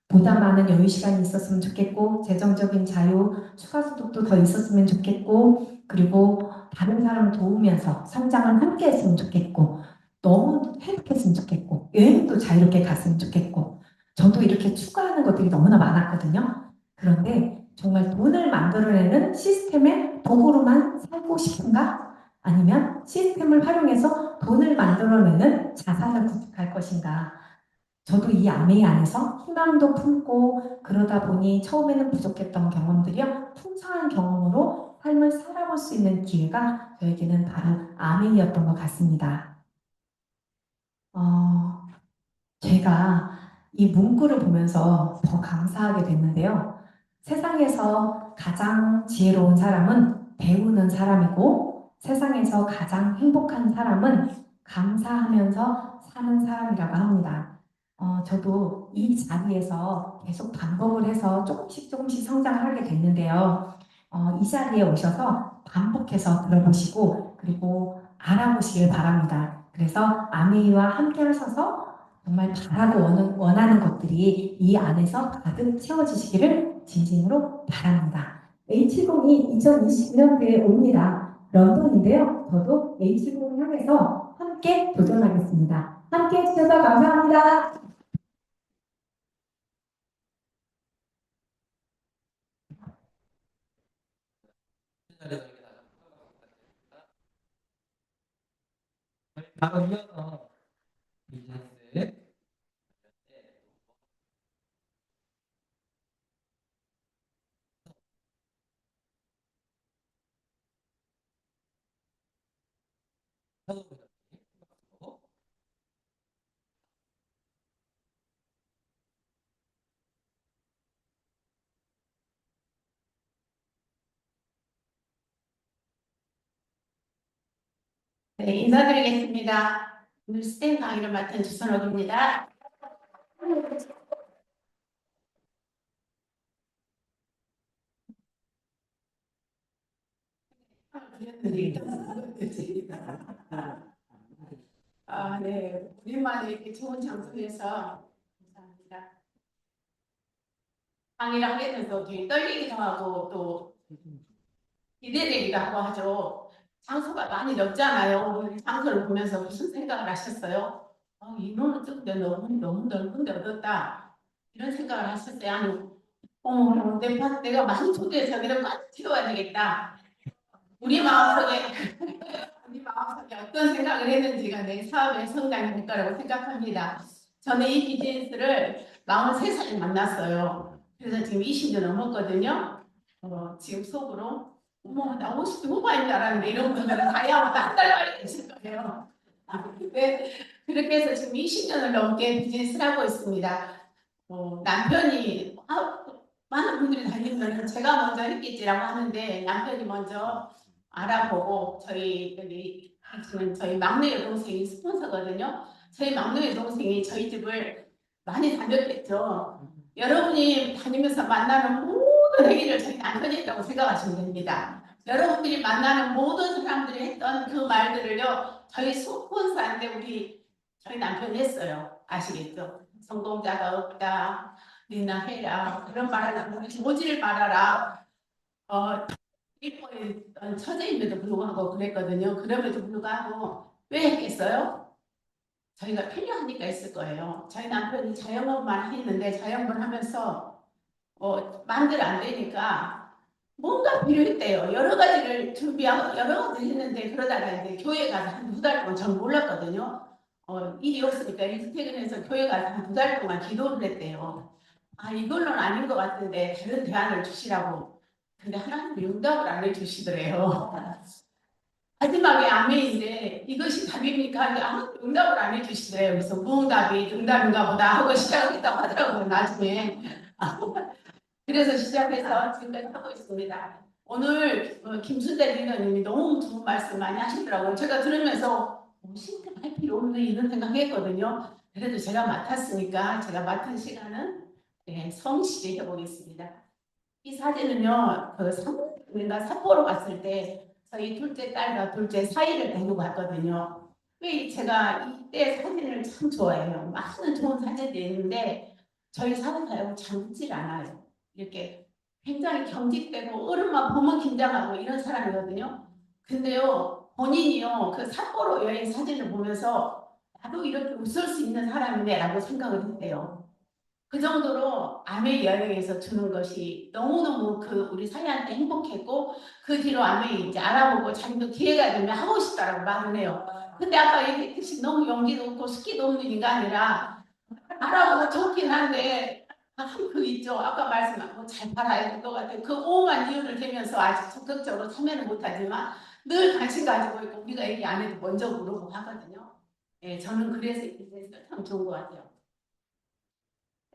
보다 많은 여유 시간이 있었으면 좋겠고, 재정적인 자유, 추가 소득도 더 있었으면 좋겠고, 그리고 다른 사람을 도우면서 성장을 함께 했으면 좋겠고, 너무 행복했으면 좋겠고, 여행도 자유롭게 갔으면 좋겠고, 저도 이렇게 추구하는 것들이 너무나 많았거든요. 그런데 정말 돈을 만들어내는 시스템의 도구로만 살고 싶은가? 아니면 시스템을 활용해서 돈을 만들어내는 자산을 구축할 것인가? 저도 이 아메이 안에서 희망도 품고 그러다 보니 처음에는 부족했던 경험들이요. 풍성한 경험으로 삶을 살아볼 수 있는 기회가 저에게는 바로 아메이였던 것 같습니다. 제가 이 문구를 보면서 더 감사하게 됐는데요. 세상에서 가장 지혜로운 사람은 배우는 사람이고 세상에서 가장 행복한 사람은 감사하면서 사는 사람이라고 합니다. 저도 이 자리에서 계속 반복을 해서 조금씩 성장을 하게 됐는데요. 이 자리에 오셔서 반복해서 들어보시고 그리고 알아보시길 바랍니다. 그래서 아메이와 함께 하셔서 정말 바라고 원하는 것들이 이 안에서 가득 채워지시기를 진심으로 바랍니다. H70이 2020년대에 옵니다. 런던인데요. 저도 H70을 향해서 함께 도전하겠습니다. 함께 해주셔서 감사합니다. 바로 이어서 비즈니스 서울부터 네, 인사드리겠습니다. 오늘 스탠 강의를 맡은 주선옥입니다. 네, 우리만의 이렇게 좋은 장소에서 감사합니다. 강의를 하게 돼서 되게 떨리기도 하고 또 기대되기도 하고 하죠. 장소가 많이 넓잖아요. 오늘 장소를 보면서 무슨 생각을 하셨어요? 이거는 좀 너무 넓은데 어떻다 이런 생각을 하셨어요? 아니, 내가 많이 초대해서 내가 꽉 채워야 되겠다. 우리 마음속에 우리 마음속에 어떤 생각을 했는지가 내 사업의 성장이 될 거라고 생각합니다. 저는 이 비즈니스를 43살에 만났어요. 그래서 지금 20년 넘었거든요. 지금 속으로 나 50대 후반인 줄 알았는데 이런 분들은 다이아보다 한 달 만에 계실 거예요. 근데 그렇게 해서 지금 20년을 넘게 비즈니스를 하고 있습니다. 남편이 많은 분들이 다니면 제가 먼저 했겠지라고 하는데 남편이 먼저 알아보고 저희 막내 여동생이 스폰서거든요. 저희 막내 여동생이 저희 집을 많이 다녔겠죠. 여러분이 다니면서 만나는 모든 얘기를 저희 남편이 했다고 생각하시면 됩니다. 여러분들이 만나는 모든 사람들이 했던 그 말들을요, 저희 스폰서한테 저희 남편이 했어요. 아시겠죠? 성공자가 없다. 니나 해라. 그런 말을 하면 오지를 말아라. 일본에 처제임에도 불구하고 그랬거든요. 그럼에도 불구하고 왜 했겠어요? 저희가 필요하니까 했을 거예요. 저희 남편이 자영업만 했는데 자영업을 하면서 마음대로 안 되니까 뭔가 필요했대요. 여러 가지를 준비하고 여러 가지를 했는데 그러다가 이제 교회 가서 한 2달 동안 전 몰랐거든요. 일이 없으니까 일찍 퇴근해서 교회 가서 한 2달 동안 기도를 했대요. 이걸로는 아닌 것 같은데 다른 대안을 주시라고. 근데 하나님이 응답을 안 해주시더래요. 마지막에 아멘인데 이것이 답입니까? 아무도 응답을 안 해주시더래요. 그래서 무응답이 응답인가 보다 하고 시작했다고 하더라고요. 나중에. 그래서 시작해서 지금까지 하고 있습니다. 오늘 김순대 리더님이 너무 좋은 말씀 많이 하시더라고요. 제가 들으면서 신경 할 필요 없네 이런 생각했거든요. 그래도 제가 맡았으니까 제가 맡은 시간은 성실히 해보겠습니다. 이 사진은요, 우리가 삿포로 갔을 때 저희 둘째 딸과 둘째 사이를 데리고 갔거든요. 왜 제가 이때 사진을 참 좋아해요. 많은 좋은 사진들이 있는데 저희 사람하고 젊질 않아요. 이렇게 굉장히 경직되고 어른만 보면 긴장하고 이런 사람이거든요. 근데요, 본인이요, 그 삿포로 여행 사진을 보면서 나도 이렇게 웃을 수 있는 사람이네 라고 생각을 했대요. 그 정도로 아메이 여행에서 주는 것이 너무너무 우리 사이한테 행복했고, 그 뒤로 아메이 이제 알아보고 자기도 기회가 되면 하고 싶다라고 말을 해요. 근데 아까 얘기했듯이 너무 용기도 없고 스키도 없는 인간이라 알아보고 좋긴 한데, 그 있죠. 아까 말씀한 잘 팔아야 될 것 같아요. 그 오만 이유를 대면서 아직 적극적으로 참여는 못하지만 늘 관심 가지고 있고, 우리가 얘기 안 해도 먼저 물어보고 하거든요. 예, 저는 그래서 이 비즈니스가 참 좋은 것 같아요.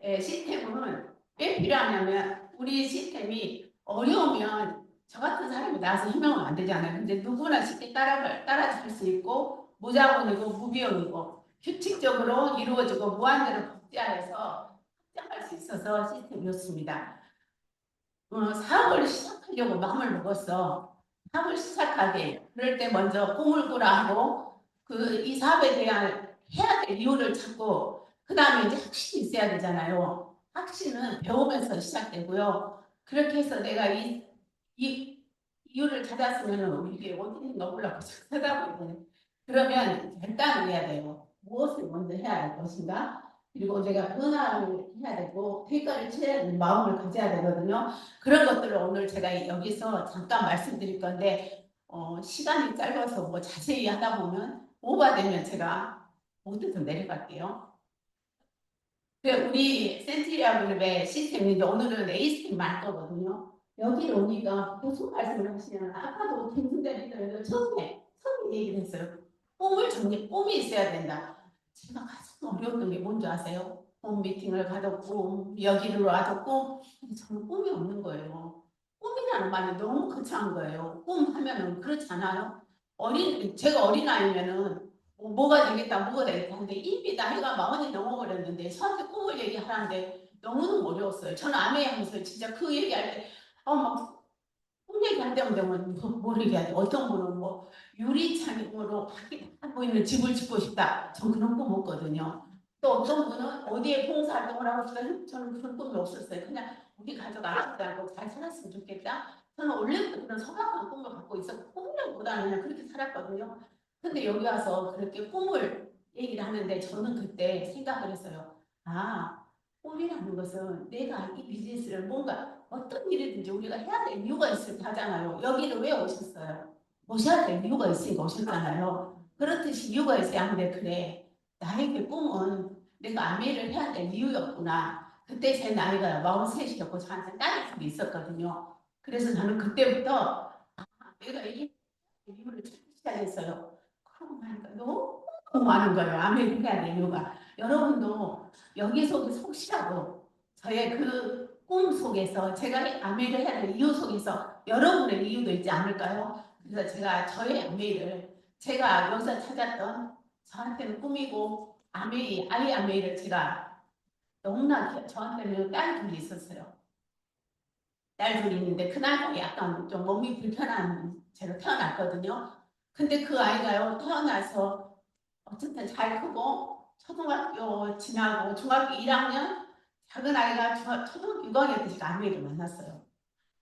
예, 시스템은 왜 필요하냐면, 우리 시스템이 어려우면 저 같은 사람이 나와서 해명은 안 되잖아요. 근데 누구나 쉽게 따라갈 수 있고, 무자본이고 무비용이고 규칙적으로 이루어지고 무한대로 복제해서 확장할 수 있어서 시스템이 좋습니다. 사업을 시작하려고 마음을 먹었어. 사업을 시작하게. 그럴 때 먼저 꿈을 꾸라 하고, 이 사업에 대한 해야 될 이유를 찾고, 그 다음에 이제 확신이 있어야 되잖아요. 확신은 배우면서 시작되고요. 그렇게 해서 내가 이 이유를 찾았으면 이게 어디 있는가 몰라 찾아보게. 그러면 결단을 해야 돼요. 무엇을 먼저 해야 할 것인가? 그리고 내가 변화를 해야 되고 대가를 치러야 되는 마음을 가져야 되거든요. 그런 것들을 오늘 제가 여기서 잠깐 말씀드릴 건데, 시간이 짧아서 뭐 자세히 하다 보면 오버되면 제가 못해서 내려갈게요. 우리 센트리아 그룹의 시스템이 이제 오늘은 A스팀만 할 거거든요. 여기 오니까 무슨 말씀을 하시냐면, 아까도 김순대 리더에서 처음에 얘기를 했어요. 꿈이 있어야 된다. 제가 가장 어려웠던 게 뭔지 아세요? 미팅을 가졌고 여기로 와줬고, 근데 저는 꿈이 없는 거예요. 꿈이라는 말이 너무 거창한 거예요. 꿈 하면은 그렇지 않아요? 제가 어린아이면은 뭐가 되겠다 하는데 이미 나이가 40이 넘어버렸는데 저한테 꿈을 얘기하는데 너무너무 어려웠어요. 저는 아메 하면서 진짜 그 얘기할 때 막 꿈 얘기할 때마다 뭘 얘기하지? 어떤 분은 유리창으로 밖에 딱 보이는 집을 짓고 싶다. 전 그런 꿈 없거든요. 또 어떤 분은 어디에 봉사활동을 하고 싶다. 저는 그런 꿈이 없었어요. 그냥 우리 가족 아무것도 않고 잘 살았으면 좋겠다. 저는 원래부터 그런 소박한 꿈을 갖고 있었고, 꿈이라기보다는 그냥 그렇게 살았거든요. 근데 여기 와서 그렇게 꿈을 얘기를 하는데 저는 그때 생각을 했어요. 꿈이라는 것은 내가 이 비즈니스를 뭔가 어떤 일이든지 우리가 해야 될 이유가 있을 때 하잖아요. 여기를 왜 오셨어요? 오셔야 될 이유가 있으니까 오셨잖아요. 그렇듯이 이유가 있어야 하는데, 그래, 나에게 꿈은 내가 아메를 해야 될 이유였구나. 그때 제 나이가 43이었고 저한테 딸이 둘이 있었거든요. 그래서 저는 그때부터 내가 이 이유를 찾기 시작했어요. 그러고 나니까 너무 많은 거예요. 아메를 해야 될 이유가. 여러분도 여기 속 쉬라고, 저의 그 꿈 속에서 제가 아메를 해야 될 이유 속에서 여러분의 이유도 있지 않을까요? 그래서 제가 저의 아메를, 제가 여기서 찾았던 저한테는 꿈이고 아이 아메를 제가 너무나, 저한테는 딸 둘이 있었어요. 딸 둘이 있는데 그날 약간 좀 몸이 불편한 채로 태어났거든요. 근데 그 아이가요, 태어나서 어쨌든 잘 크고 초등학교 지나고 중학교 1학년, 작은 아이가 초등학교 6학년 때 제가 아메를 만났어요.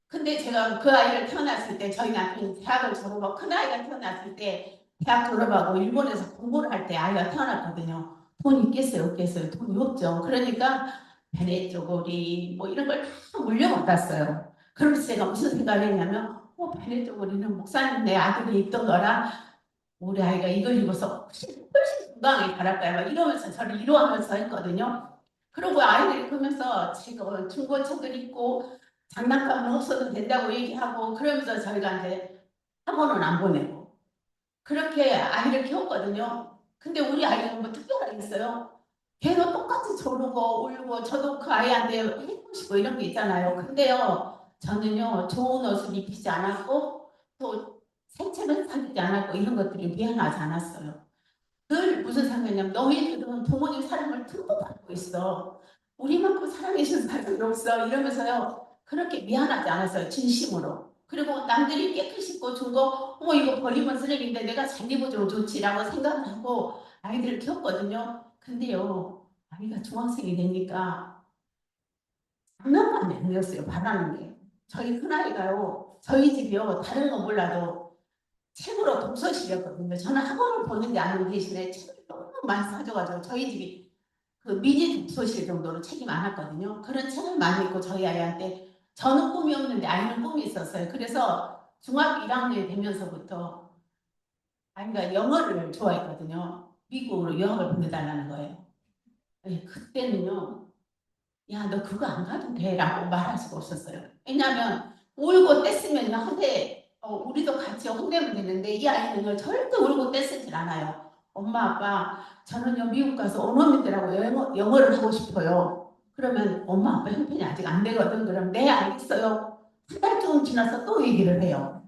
근데 제가 그 아이를 태어났을 때 저희 남편이 대학을 졸업하고, 큰 아이가 태어났을 때 대학 졸업하고 일본에서 공부를 할 때 아이가 태어났거든요. 돈 있겠어요, 없겠어요? 돈이 없죠. 그러니까 베네 쪼고리 뭐 이런 걸 다 물려받았어요. 그러면서 제가 무슨 생각을 했냐면, 베네 쪼고리는 목사님 내 아들이 입던 거라 우리 아이가 이걸 입어서 훨씬 건강하게 자랄 거야, 막 이러면서 저를 위로하면서 했거든요. 그리고 아이들이 크면서 제가 중고책을 입고 장난감은 없어도 된다고 얘기하고, 그러면서 저희가 이제 학원은 안 보내고 그렇게 아이를 키웠거든요. 근데 우리 아이는 뭐 특별한 게 있어요? 걔도 똑같이 저르고 울고, 저도 그 아이한테 해주고 싶고 이런 게 있잖아요. 근데요, 저는요, 좋은 옷을 입히지 않았고 또 새 책을 사주지 않았고 이런 것들이 미안하지 않았어요. 늘 무슨 생각이냐면, 너희들은 부모님 사랑을 듬뿍 받고 있어. 우리만큼 사랑해주는 사람이 없어. 이러면서요, 그렇게 미안하지 않았어요. 진심으로. 그리고 남들이 깨끗이 입고 준 거, 이거 버리면 쓰레기인데 내가 잘 입어주면 좋지라고 생각을 하고 아이들을 키웠거든요. 근데요, 아이가 중학생이 되니까 장난감이 아니었어요, 바라는 게. 저희 큰아이가요, 저희 집이요, 다른 건 몰라도 책으로 독서실이었거든요. 저는 학원을 보는지 아는 대신에 책을 너무 많이 사줘가지고 저희 집이 그 미니 독서실 정도로 책이 많았거든요. 그런 책을 많이 읽고 저희 아이한테 저는 꿈이 없는데 아이는 꿈이 있었어요. 그래서 중학교 1학년이 되면서부터 아이가 영어를 좋아했거든요. 미국으로 유학을 보내달라는 거예요. 네, 그때는요. 야, 너 그거 안 가도 돼 라고 말할 수가 없었어요. 왜냐하면 울고 뗐으면 우리도 같이 혼내면 되는데 이 아이는요 절대 울고 뗐으질 않아요. 엄마 아빠 저는요 미국 가서 원어민들하고 영어를 하고 싶어요. 그러면 엄마 아빠 형편이 아직 안 되거든. 그럼 네 알겠어요. 한 달 정도 지나서 또 얘기를 해요.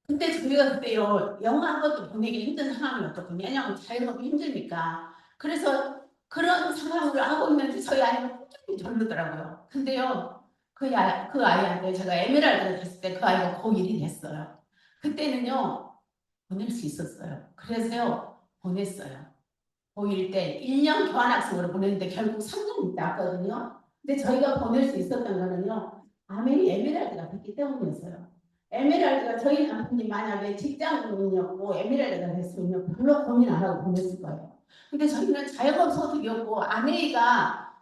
근데 저희가 그때요 영어 한 것도 보내기 힘든 상황이었거든요. 왜냐하면 자영업이 힘드니까. 그래서 그런 상황을 하고 있는데 저희 아이는 굉장히 절르더라고요. 근데요 그 아이한테 제가 에메랄드를 갔을 때 그 아이가 고1이 됐어요. 그때는요 보낼 수 있었어요. 그래서요 보냈어요. 고1 때 1년 교환학생으로 보냈는데 결국 3년 있다 왔거든요. 근데 저희가 보낼 수 있었던 거는요 아멘이 에메랄드가 됐기 때문이었어요. 에메랄드가 저희 남편이 만약에 직장인이었고 에메랄드가 됐으면 별로 고민 안 하고 보냈을 거예요. 근데 저희는 자영업 소득이었고 아내가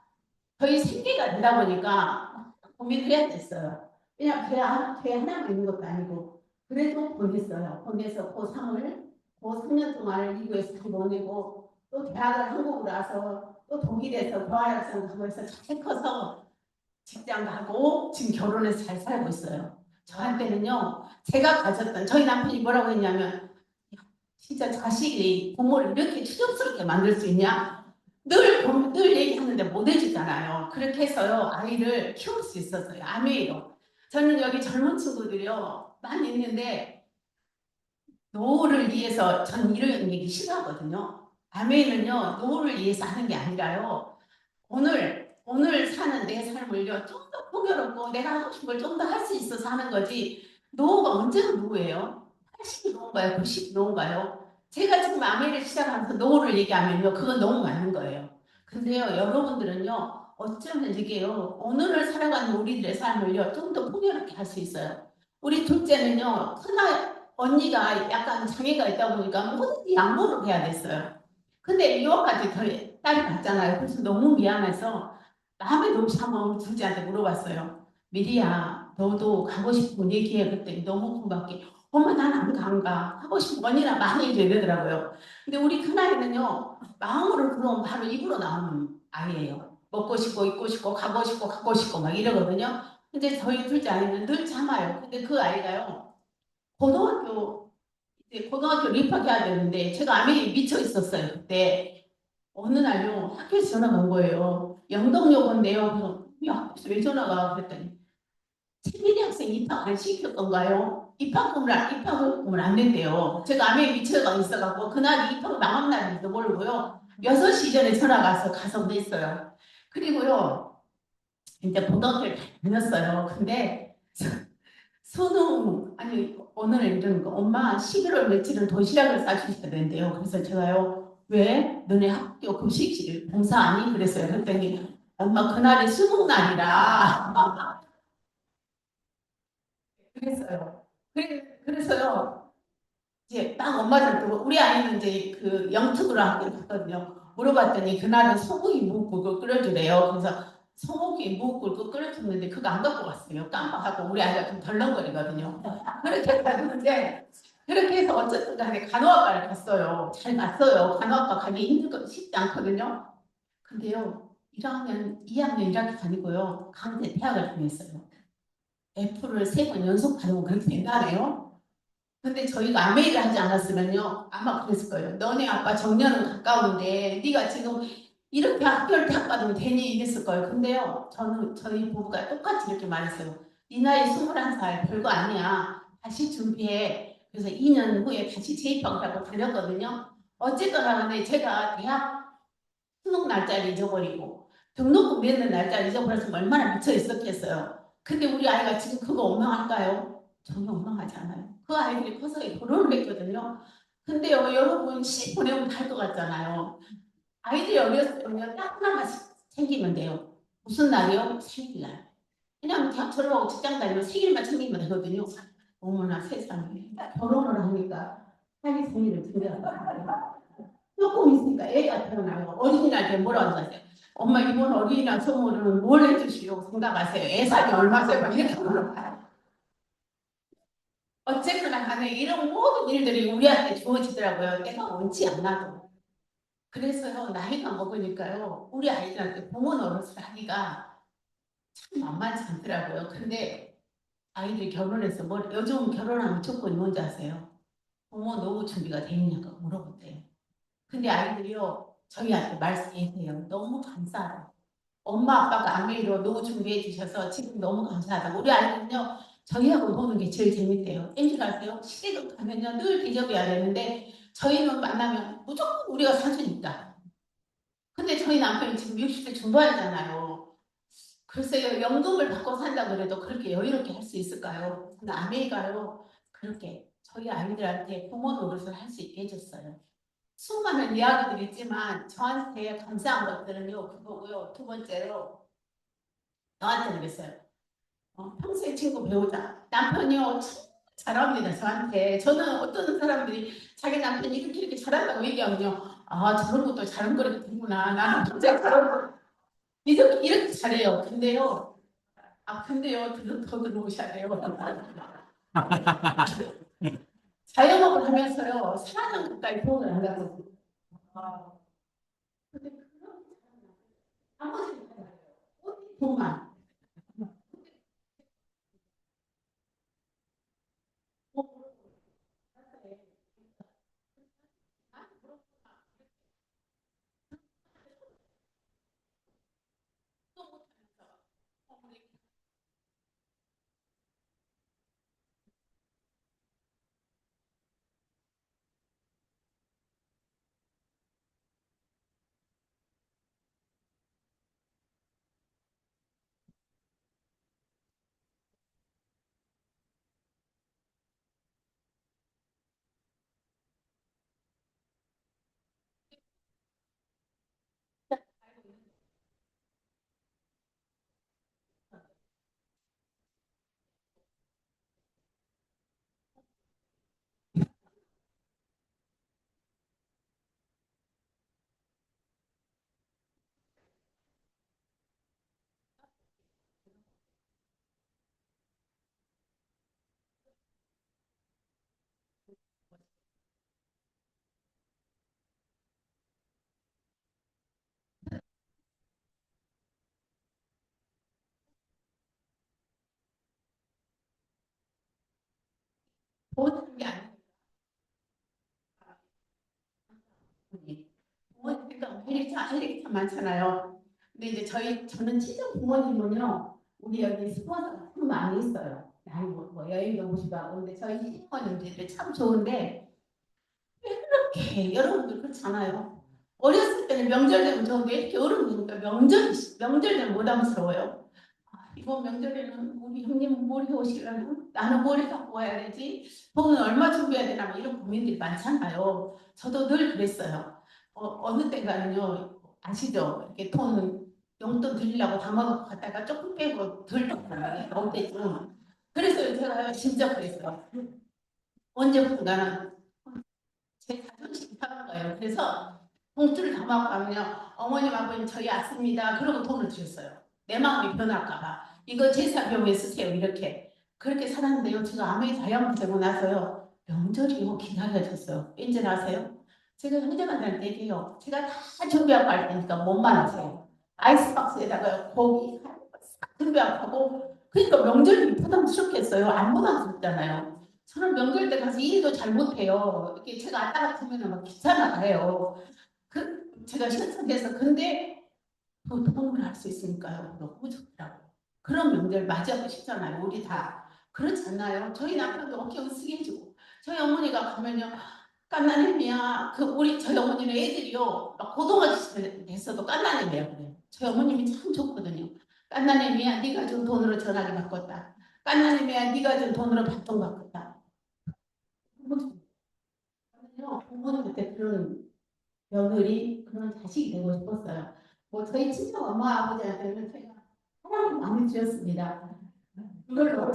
저희 생계가 되다 보니까 고민을 해야 됐어요. 그냥 배 하나만 있는 것도 아니고 그래도 보냈어요. 보내서 고3을 고3년 동안을 미국에서 다 보내고 또 대학을 한국으로 와서 또 독일에서 교환학생 가고 해서 잘 커서 직장 가고 지금 결혼해서 잘 살고 있어요. 저한테는요 제가 가졌던 저희 남편이 뭐라고 했냐면 진짜 자식이 부모를 이렇게 추접스럽게 만들 수 있냐? 늘 얘기하는데 못 해주잖아요. 그렇게 해서요, 아이를 키울 수 있었어요. 아메이로. 저는 여기 젊은 친구들이요, 많이 있는데, 노후를 위해서, 전 이런 얘기 싫어하거든요. 아메이는요, 노후를 위해서 하는 게 아니라요, 오늘 사는 내 삶을요, 좀 더 풍요롭고, 내가 하고 싶은 걸 좀 더 할 수 있어서 하는 거지, 노후가 언제가 노후예요? 80이 노후인가요? 90이 노후인가요? 제가 지금 아메리를 시작하면서 노후를 얘기하면요, 그건 너무 맞는 거예요. 근데요, 여러분들은요, 어쩌면 이게요, 오늘을 살아가는 우리들의 삶을요, 좀 더 풍요롭게 할 수 있어요. 우리 둘째는요, 언니가 약간 장애가 있다 보니까 뭐든지 양보를 해야 됐어요. 근데 유학까지 딸이 갔잖아요. 그래서 너무 미안해서 마음에 놓지 한번 우리 둘째한테 물어봤어요. 미리야, 너도 가고 싶은 얘기해. 그랬더니 너무 고맙게 엄마 난 안 가. 하고 싶은 거 언니랑 많이 얘기해 되더라고요. 근데 우리 큰아이는요. 마음으로 들어오면 바로 입으로 나오는 아이예요. 먹고 싶고 입고 싶고 가고 싶고 갖고 싶고 막 이러거든요. 근데 저희 둘째 아이는 늘 참아요. 근데 그 아이가요. 이제 고등학교를 입학해야 되는데 제가 아메리에 미쳐 있었어요. 그때 어느 날요 학교에서 전화가 온 거예요. 영덕여고 온대요. 그래서 야 학교에서 왜 전화가 그랬더니 최민희 학생 입학 안 시킬 건가요? 입학금을 안 낸대요. 제가 암에 미쳐가 있어갖고 그날 입학 마감날인지도 모르고요. 6시 전에 전화가 가서 냈어요. 그리고요 이제 고등학교를 다녔어요. 근데 수능 아니 오늘 이러는 거 엄마 11월 며칠은 도시락을 싸주셔야 된대요. 그래서 제가요 왜 너네 학교 급식실 봉사하니? 그랬어요. 그랬더니 엄마 그날이 수능 날이라 그랬어요. 그래서요 이제 딱 엄마들 또 우리 아이는 이제 그 영특으로 학교 갔거든요. 물어봤더니 그날은 소고기 무국을 끓여주래요. 그래서 소고기 무국을 끓여줬는데 그거 안 갖고 왔어요. 깜빡하고 우리 아이가 좀 덜렁거리거든요. 그렇게 갔는데 그렇게 해서 어쨌든 간에 간호학과를 갔어요. 잘 갔어요. 간호학과 가기 쉽지 않거든요. 근데요 2학년 1학기 다니고요. 강대 대학을 다녔어요. F를 3번 연속 받으면 그렇게 된다네요. 근데 저희가 아메이를 하지 않았으면요 아마 그랬을 거예요. 너네 아빠 정년은 가까운데 네가 지금 이렇게 학교를 대학받으면 되니 이랬을 거예요. 근데요 저희 부부가 똑같이 이렇게 말했어요. 네 나이 21살 별거 아니야. 다시 준비해. 그래서 2년 후에 다시 재입학을 하고 다녔거든요. 어쨌거나 근데 제가 대학 수능 날짜를 잊어버리고 등록금 내는 날짜를 잊어버렸으면 얼마나 미쳐 있었겠어요. 근데 우리 아이가 지금 그거 원망할까요? 전혀 원망하지 않아요. 그 아이들이 커서 결혼을 했거든요. 근데요, 여러분 시 보내면 다 할 것 같잖아요. 아이들이 어렸을 때는요, 딱 하나만 챙기면 돼요. 무슨 날이요? 생일날. 그냥 대학 졸업하고 직장 다니면 생일만 챙기면 되거든요. 어머나 세상에. 결혼을 하니까 자기 생일을 챙겨야 돼요. 조금 있으니까 애가 태어나요. 어린이날 때 뭐라고 하세요? 엄마 이번 어린이날 선물은 뭘 해주시려고 생각하세요? 예산이 얼마세요? 막 이렇게 물어봐요. 어쨌거나 간에 이런 모든 일들이 우리한테 주어지더라고요. 내가 원치 않아도. 그래서요, 나이가 먹으니까요, 우리 아이들한테 부모 노릇을 하기가 참 만만치 않더라고요. 근데 아이들이 결혼해서 뭐, 요즘 결혼하면 조건이 뭔지 아세요? 부모 노후 준비가 돼 있냐고 물어본대요. 근데 아이들이요, 저희한테 말씀해주세요. 너무 감사하다. 엄마 아빠가 아메이로 노후 준비해 주셔서 지금 너무 감사하다고. 우리 아이는요, 저희하고 노는 게 제일 재밌대요. 왠지 아세요? 시댁 가면요, 늘 대접해야 되는데 저희는 만나면 무조건 우리가 사주니까. 근데 저희 남편이 지금 60대 중반이잖아요. 글쎄요, 연금을 받고 산다 그래도 그렇게 여유롭게 할 수 있을까요? 근데 아메리카요, 그렇게 저희 아이들한테 부모 노릇을 할 수 있게 해줬어요. 수많은 이야기들이 있지만 저한테 감사한 것들은요, 그거고요. 두 번째로 저한테는 그랬어요. 평소에 친구 배우자. 남편이요, 참 잘합니다, 저한테. 저는 어떤 사람들이 자기 남편이 이렇게 잘한다고 얘기하면요. 아, 저런 것도 잘한 거라고 되구나. 나는 굉장히 잘한 거. 이렇게 잘해요. 근데요, 근데요, 더 들어오셔야 돼요. 자영업을 하면서요, 4년 가까이 돈을 안 가거든요. 근데 그런 아무것도 못해요. 돈만. 모든 게 아니에요. 부모님께서 할 일이 참 많잖아요. 근데 이제 저는 친정 부모님은요, 우리 여기 스폰서가 참 많이 있어요. 아니, 여행도 오시고 하고. 근데 저희 시부모님들이 참 좋은데, 이렇게 여러분들 그렇잖아요. 어렸을 때는 명절 되면 좋은데, 이렇게 어른 되니까 명절 되면 부담스러워요. 이번 명절에는 우리 형님은 뭘 해오시려나? 나는 뭘 갖고 와야 되지? 돈은 얼마 준비해야 되나? 뭐 이런 고민들이 많잖아요. 저도 늘 그랬어요. 어느 때가는요, 아시죠? 이렇게 돈, 용돈 드리려고 담아놓고 갔다가 조금 빼고 덜 줬잖아요. 어때죠? 그래서 제가 진짜 그랬어요. 언제부턴가는 제 자존심이 상한 거예요. 그래서 봉투를 담아가면요, 어머님, 아버님 저희 왔습니다. 그러고 돈을 드렸어요. 내 마음이 변할까 봐. 이거 제사병에 쓰세요. 이렇게. 그렇게 살았는데요. 제가 암에 다이아몬드 고 나서요. 명절이요. 기다려졌어요. 왠지 아세요? 제가 형제간한테 얘기해요. 제가 다 준비하고 갈 테니까 몸만 하세요. 아이스박스에다가 고기 싹 준비하고 하고, 그러니까 명절이 부담스럽겠어요. 안 부담스럽잖아요. 저는 명절 때 가서 일도 잘 못해요. 이렇게 제가 왔다 갔다 하면 막 귀찮아 해요. 제가 신청해서 근데 그 도움을 할 수 있으니까요. 너무 좋더라고요. 그런 명절 맞이하고 싶잖아요. 우리 다. 그렇지 않나요? 저희 남편도 어깨 으쓱 해주고 저희 어머니가 가면요. 깐나님이야. 저희 어머니는 애들이요. 막 고등학교 됐어도 깐나님이야 그래요. 저희 어머님이 참 좋거든요. 깐나님이야. 네가 준 돈으로 전화기 바꿨다. 깐나님이야. 네가 준 돈으로 밥통 바꿨다. 부모님한테 그런 며느리, 그런 자식이 되고 싶었어요. 뭐 저희 친정 엄마 아버지한테는 제가 사랑을 많이 주었습니다. 이걸로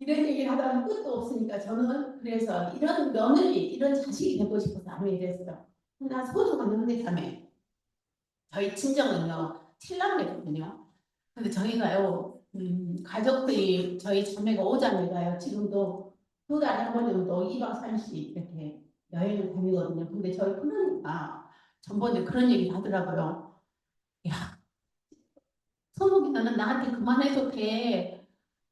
이런 얘기를 하다 보면 끝도 없으니까 저는 그래서 이런 며느리, 이런 자식이 되고 싶어서 아메리카에 했어요. 나 소중한 형제 자매. 저희 친정은요, 칠남매거든요. 근데 저희가요, 가족들이, 저희 자매가 오자매가요, 지금도 두 달에 한 번 정도 2박 3일씩 이렇게 여행을 다니거든요. 근데 저희 큰언니가 전번에 그런 얘기 하더라고요. 야, 소복이 너는 나한테 그만해도 돼.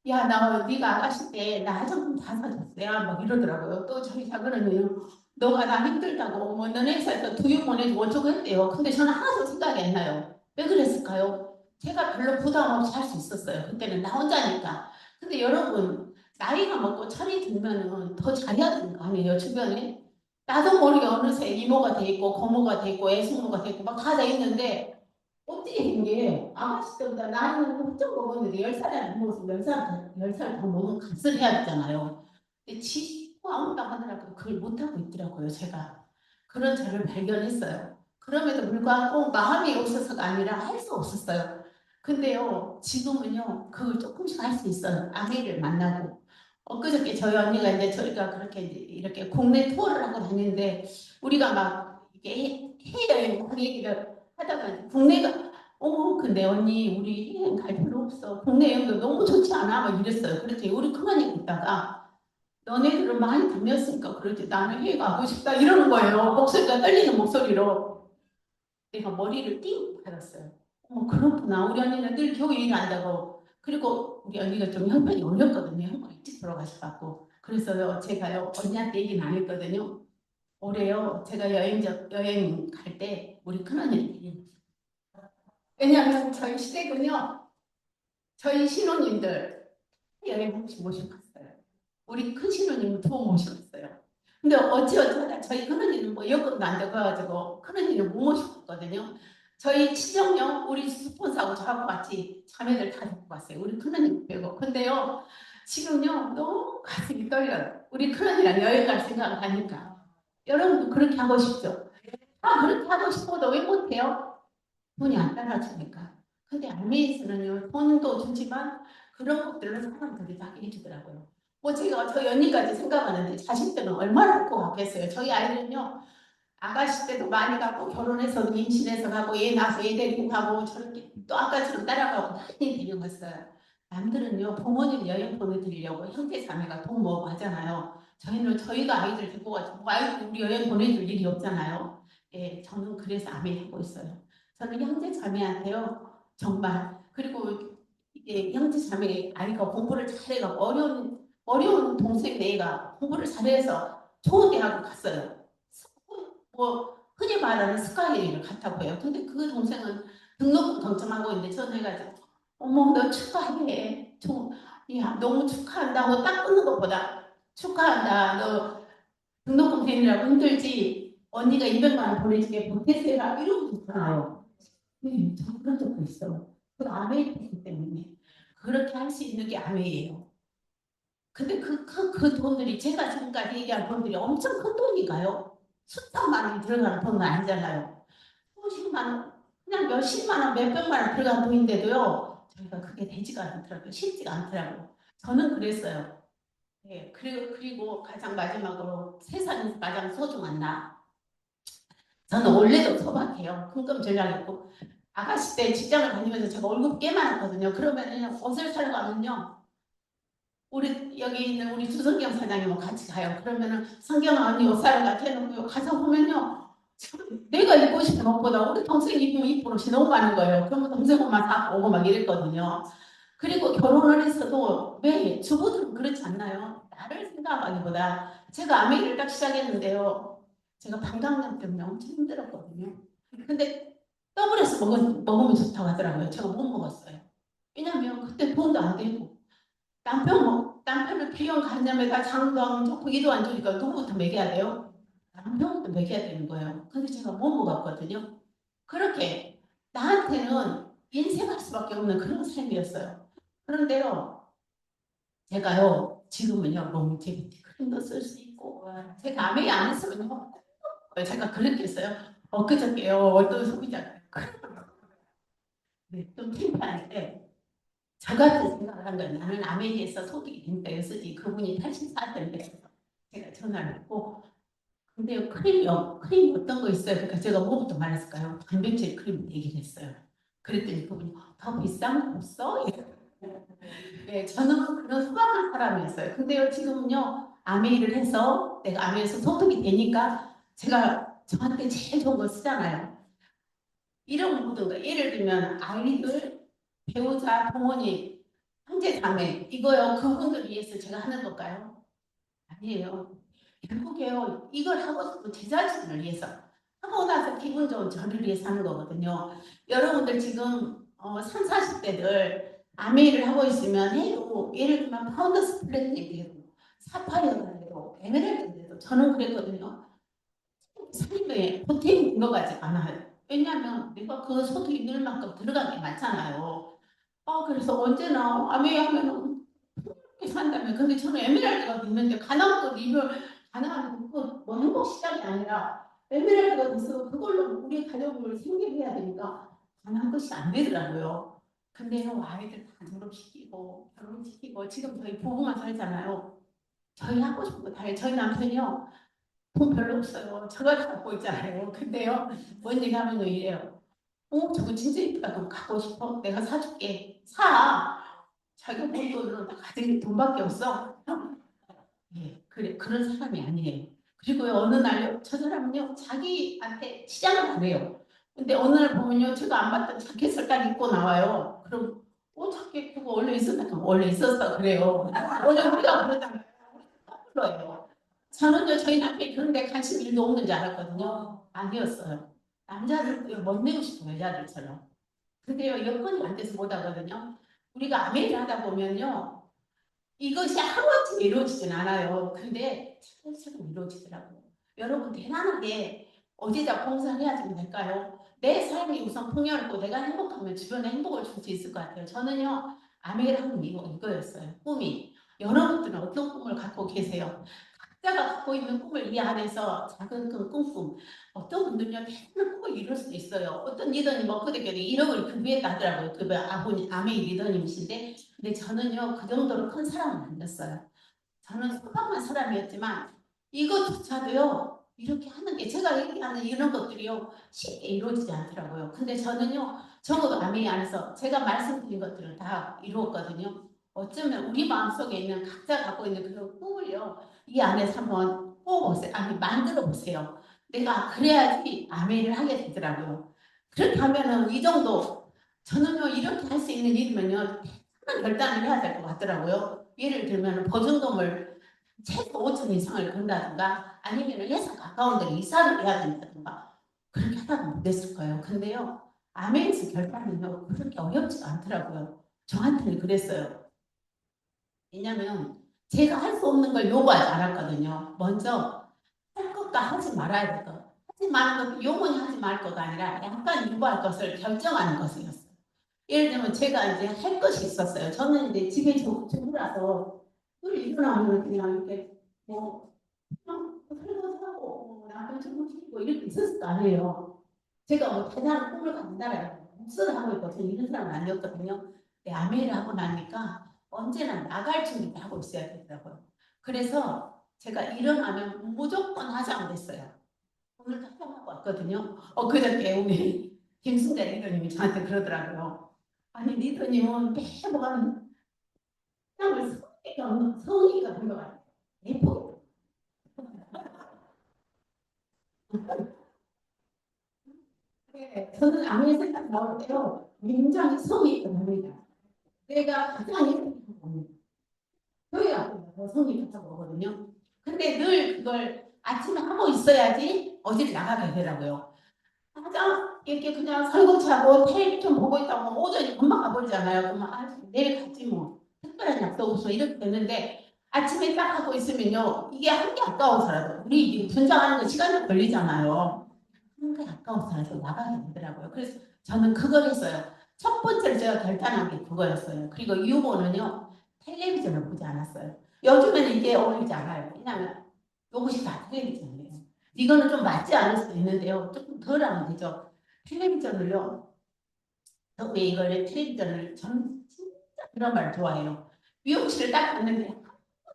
야, 나 네가 아가씨 때 나 화장품 다 사줬어요. 막 이러더라고요. 또 저희 작은언니는 너가 나 힘들다고 뭐 너네 회사에서 두유 보내주고 어쩌고 했대요. 근데 저는 하나도 생각이 안 나요. 왜 그랬을까요? 제가 별로 부담 없이 할 수 있었어요. 그때는 나 혼자니까. 근데 여러분 나이가 먹고 철이 들면은 더 잘해야 되는 거 아니에요? 주변에 나도 모르게 어느새 이모가 돼 있고 고모가 돼 있고 애숙모가 돼 있고 막 다 돼 있는데 어떻게 된 게 아가씨 때보다 나이는 훌쩍 먹었는데 10살이 안 먹어서 10살 더 먹은 값을 해야 되잖아요. 근데 지고 아무도 하더라고요. 그걸 못하고 있더라고요, 제가. 그런 저를 발견했어요. 그럼에도 불구하고 마음이 없어서가 아니라 할 수 없었어요. 근데요, 지금은요, 그걸 조금씩 할 수 있어요. 아기를 만나고. 엊그저께 저희 언니가 이제 저희가 그렇게 이렇게 국내 투어를 하고 다니는데 우리가 막 이게 해외여행 막 얘기를 하다가 국내가 근데 언니 우리 여행 갈 필요 없어. 국내 여행도 너무 좋지 않아? 막 이랬어요. 그랬더니 우리 큰언니 있다가 너네들은 많이 다녔으니까 그러지 나는 해외 가고 싶다 이러는 거예요. 목소리가 떨리는 목소리로. 내가 머리를 띵 받았어요. 그렇구나. 우리 언니는 늘 겨우 일한다고. 그리고 우리 언니가 좀 형편이 어렵거든요. 형편이 일찍 돌아가셔갖고. 그래서요 제가요 언니한테 얘기는 안 했거든요. 올해요 제가 여행 갈 때 우리 큰언니를 데리고 왜냐하면 저희 시댁은요, 저희 신혼님들 여행 한 번씩 모시고 갔어요. 우리 큰 신혼님은 두 번 모시고 갔어요. 근데 어찌어쩌다 저희 큰언니는 뭐 여건도 안 돼가지고 큰언니는 못 모시고 갔거든요. 저희 친정요, 우리 스폰서하고 저하고 같이 자매들 다 데리고 갔어요. 우리 큰언니 빼고. 근데요, 지금요, 너무 가슴이 떨려요. 우리 큰언니랑 여행 갈 생각을 하니까. 여러분도 그렇게 하고 싶죠? 그렇게 하고 싶어도 왜 못해요? 돈이 안 따라주니까. 근데 알미에서는요, 돈도 주지만 그런 것들을 사람들이 다 해주더라고요. 뭐 제가 저희 언니까지 생각하는데 자식들은 얼마나 할것 같겠어요. 저희 아이는요, 아가씨 때도 많이 가고 결혼해서 임신해서 가고 얘 낳아서 얘 데리고 가고 저렇게 또 아까처럼 따라가고 많이 데려갔어요. 남들은요, 부모님 여행 보내드리려고 형제 자매가 돈 모으고 하잖아요. 저희는 저희가 아이들 데리고 가지고 아이들 우리 여행 보내줄 일이 없잖아요. 예, 저는 그래서 아메리카고 있어요. 저는 형제 자매한테요, 정말. 그리고 이게 형제 자매 아이가 공부를 잘해가 어려운 동생 애가 공부를 잘해서 좋은 대학을 갔어요. 뭐 흔히 말하는 스카이를 갔다고 해요. 근데 그 동생은 등록금 당첨하고 있는데 전화해가지고 어머 너 축하해. 야 너무 축하한다고 딱 끊는 것보다 축하한다. 너 등록금 되느라고 힘들지. 언니가 200만 원 보내줄게 보태세라 이러고 있잖아요. 네, 저 그런 적도 있어. 그 아메이기 때문에 그렇게 할 수 있는 게 아메이예요. 근데 그 돈들이 제가 지금까지 얘기한 돈들이 엄청 큰 돈인가요? 수천만 원이 들어가는 돈은 아니잖아요. 수십만 원, 그냥 몇십만 원, 몇백만 원 들어간 돈인데도요. 저희가 그게 되지가 않더라고요. 쉽지가 않더라고요. 저는 그랬어요. 예, 그리고 가장 마지막으로 세상에서 가장 소중한 나. 저는 원래도 소박해요. 금금 전략했고 아가씨 때 직장을 다니면서 제가 월급 꽤 많았거든요. 그러면 옷을 사러 가면요. 우리 여기 있는 우리 주성경 사장님하고 같이 가요. 그러면은 성경아 언니 옷 사러 가 해놓고 가서 보면요. 내가 입고 싶은 옷보다 우리 동생 입으면 이쁜 옷이 너무 많은 거예요. 그러면 동생 옷만 다 오고 막 이랬거든요. 그리고 결혼을 했어도 왜 주부들은 그렇지 않나요? 나를 생각하기보다 제가 아메리를 딱 시작했는데요. 제가 방광염 때문에 엄청 힘들었거든요. 근데 더블에서 먹으면 좋다고 하더라고요. 제가 못 먹었어요. 왜냐면 그때 돈도 안 되고 남편을 비용 간염에다 장도 안 좋고 이도 안 좋으니까 누구부터 먹여야 돼요? 남편부터 먹여야 되는 거예요. 근데 제가 못 먹었거든요. 그렇게 나한테는 인생할 수밖에 없는 그런 삶이었어요. 그런데요, 제가요, 지금은요, 롱제비티 크림도 쓸 수 있고, 제가 아메이 안 했으면요, 제가 그렇게 했어요. 엊그저께요, 어떤 소비자, 네, 좀 창피한데, 저 같은 생각을 한 거예요. 나는 아메리에서 소득이 되니까 여섯이 그분이 84세인데 제가 전화를 했고 근데 크림이 어떤 거 있어요? 그러니까 제가 뭐부터 말했을까요? 단백질 크림 얘기를 했어요. 그랬더니 그분이 더 비싼 거 없어? 네, 저는 그런 소박한 사람이었어요. 근데요, 지금은요, 아메이를 해서 내가 아메이에서 소득이 되니까 제가 저한테 제일 좋은 거 쓰잖아요. 이런 모든 거. 예를 들면 아이들, 배우자, 부모님, 형제, 자매 이거요. 그분들 위해서 제가 하는 걸까요? 아니에요. 결국에요. 이걸 하고 싶은 제 자신을 위해서 하고 나서 기분 좋은 저를 위해서 하는 거거든요. 여러분들 지금 3, 40대들 아메이를 하고 있으면 해도 예를 들면 파운더스 플래티넘 해도 사파이어가 해도 에메랄드 해도 저는 그랬거든요. 삶에 보탬이 들어가지 않아요. 왜냐하면 내가 그 소득이 늘 만큼 들어간 게 많잖아요. 그래서 언제나 아메이 하면은 그렇게 산다면 근데 저는 에메랄드가 있는데 가나안도 이별 가나안 뭐 행복 시작이 아니라 에메랄드가 돼서 그걸로 우리 가족을 생계해야 되니까 가나안 것이 안 되더라고요. 근데요 아이들 다 졸업시키고 결혼시키고 지금 저희 부부만 살잖아요. 저희 하고 싶은 거 다 해요. 저희 남편이요 돈 별로 없어요. 저가 갖고 있잖아요. 근데요 뭔 얘기 하면요 이래요. 저거 진짜 이쁘다. 그럼 갖고 싶어? 내가 사줄게. 사. 자기가 번 돈으로 다 가진 돈밖에 없어. 예, 그래 그런 사람이 아니에요. 그리고요 어느 날요 저 사람은요 자기한테 치장을 안 해요. 근데 어느 날 보면요 제가 안 봤던 자켓을 딱 입고 나와요. 그럼 자켓 그거 원래 있었나? 그럼 원래 있었어 그래요. 원래 우리가 그러잖아요. 거예요. 저는요 저희 남편이 그런데 관심 일도 없는 줄 알았거든요. 아니었어요. 남자들 멋내고 싶은 여자들처럼. 근데요 여건이 안 돼서 못 하거든요. 우리가 아메리를 하다 보면요. 이것이 하루아침에 이루어지진 않아요. 근데 차근차근 이루어지더라고요. 여러분 대단하게 어디다 봉사를 해야 좀 될까요? 내 삶이 우선 풍요롭고 내가 행복하면 주변에 행복을 줄 수 있을 것 같아요. 저는요 아메리를 하는 이거였어요. 꿈이. 여러분들은 어떤 꿈을 갖고 계세요? 각자가 갖고 있는 꿈을 이 안에서 작은 그 꿈, 어떤 분들은요 대단한 꿈을 이룰 수도 있어요. 어떤 리더님 그저께 1억을 금비했다 하더라고요. 그 아버님 아메이 리더님이신데 근데 저는요 그 정도로 큰 사람은 아니었어요. 저는 소박한 사람이었지만 이것조차도요 이렇게 하는 게 제가 얘기하는 이런 것들이요 쉽게 이루어지지 않더라고요. 근데 저는요 적어도 아메이 안에서 제가 말씀드린 것들을 다 이루었거든요. 어쩌면 우리 마음속에 있는 각자 갖고 있는 그런 꿈을요 이 안에서 한번 뽑아보세요. 아니 만들어 보세요. 내가 그래야지 아메이를 하게 되더라고요. 그렇게 하면은 이 정도 저는요 이렇게 할 수 있는 일이면요 큰 결단을 해야 될 것 같더라고요. 예를 들면 보증금을 최소 5천 이상을 건다든가 아니면 예산 가까운 데로 이사를 해야 된다든가 그렇게 하다가 못했을 거예요. 근데요 아메이스 결단은요 그렇게 어렵지가 않더라고요. 저한테는 그랬어요. 왜냐면 제가 할 수 없는 걸 요구하지 않았거든요. 먼저 할 것과 하지 말아야 될 것. 하지 말는 것도 영원히 하지 말 것가 아니라 약간 유보할 것을 결정하는 것이었어요. 예를 들면 제가 이제 할 것이 있었어요. 저는 이제 집에 주부라서 늘 일어나면 그냥 이렇게 그냥 설거지하고 남편 주무시고 이렇게 있었을 거 아니에요. 제가 대단한 꿈을 가진다라고 목소를 하고 있거든요. 이런 사람은 아니었거든요. 아메이를 하고 나니까 언제나 나갈 준비를 하고 있어야 되더라고요. 그래서 제가 일어나면 무조건 화장을 했어요. 오늘도 화장하고 왔거든요. 그저께 우리 김순자 리더님이 저한테 그러더라고요. 아니 리더님은 매번 화장을 성의가 된 것 같아요. 예쁘게. 네, 저는 아무리 생각 나올 때요 굉장히 성의 있게 봅니다. 내가 가장 예쁘게 봅니다. 교회 앞에 성의 있다고 보거든요. 근데 늘 그걸 아침에 하고 있어야지 어디를 나가게 되더라고요. 가장 이렇게 그냥 설거지하고 텔레비 좀 보고 있다고 오전이 금방 가버리잖아요. 그러면 내일 갔지 뭐 특별한 약속 없어 이렇게 되는데 아침에 딱 하고 있으면요 이게 한 게 아까워서라도 우리 분장하는 거 시간이 걸리잖아요. 한 게 아까워서라도 나가게 되더라고요. 그래서 저는 그걸 했어요. 첫 번째로 제가 결단한 게 그거였어요. 그리고 유보는요 텔레비전을 보지 않았어요. 요즘에는 이게 어울리지 않아요. 왜냐하면 이것이 다 텔레비전이에요. 이거는 좀 맞지 않을 수도 있는데요. 조금 덜 하면 되죠. 텔레비전을요. 왜 이걸 텔레비전을 저는 진짜 드라마를 좋아해요. 미용실을 딱 갔는데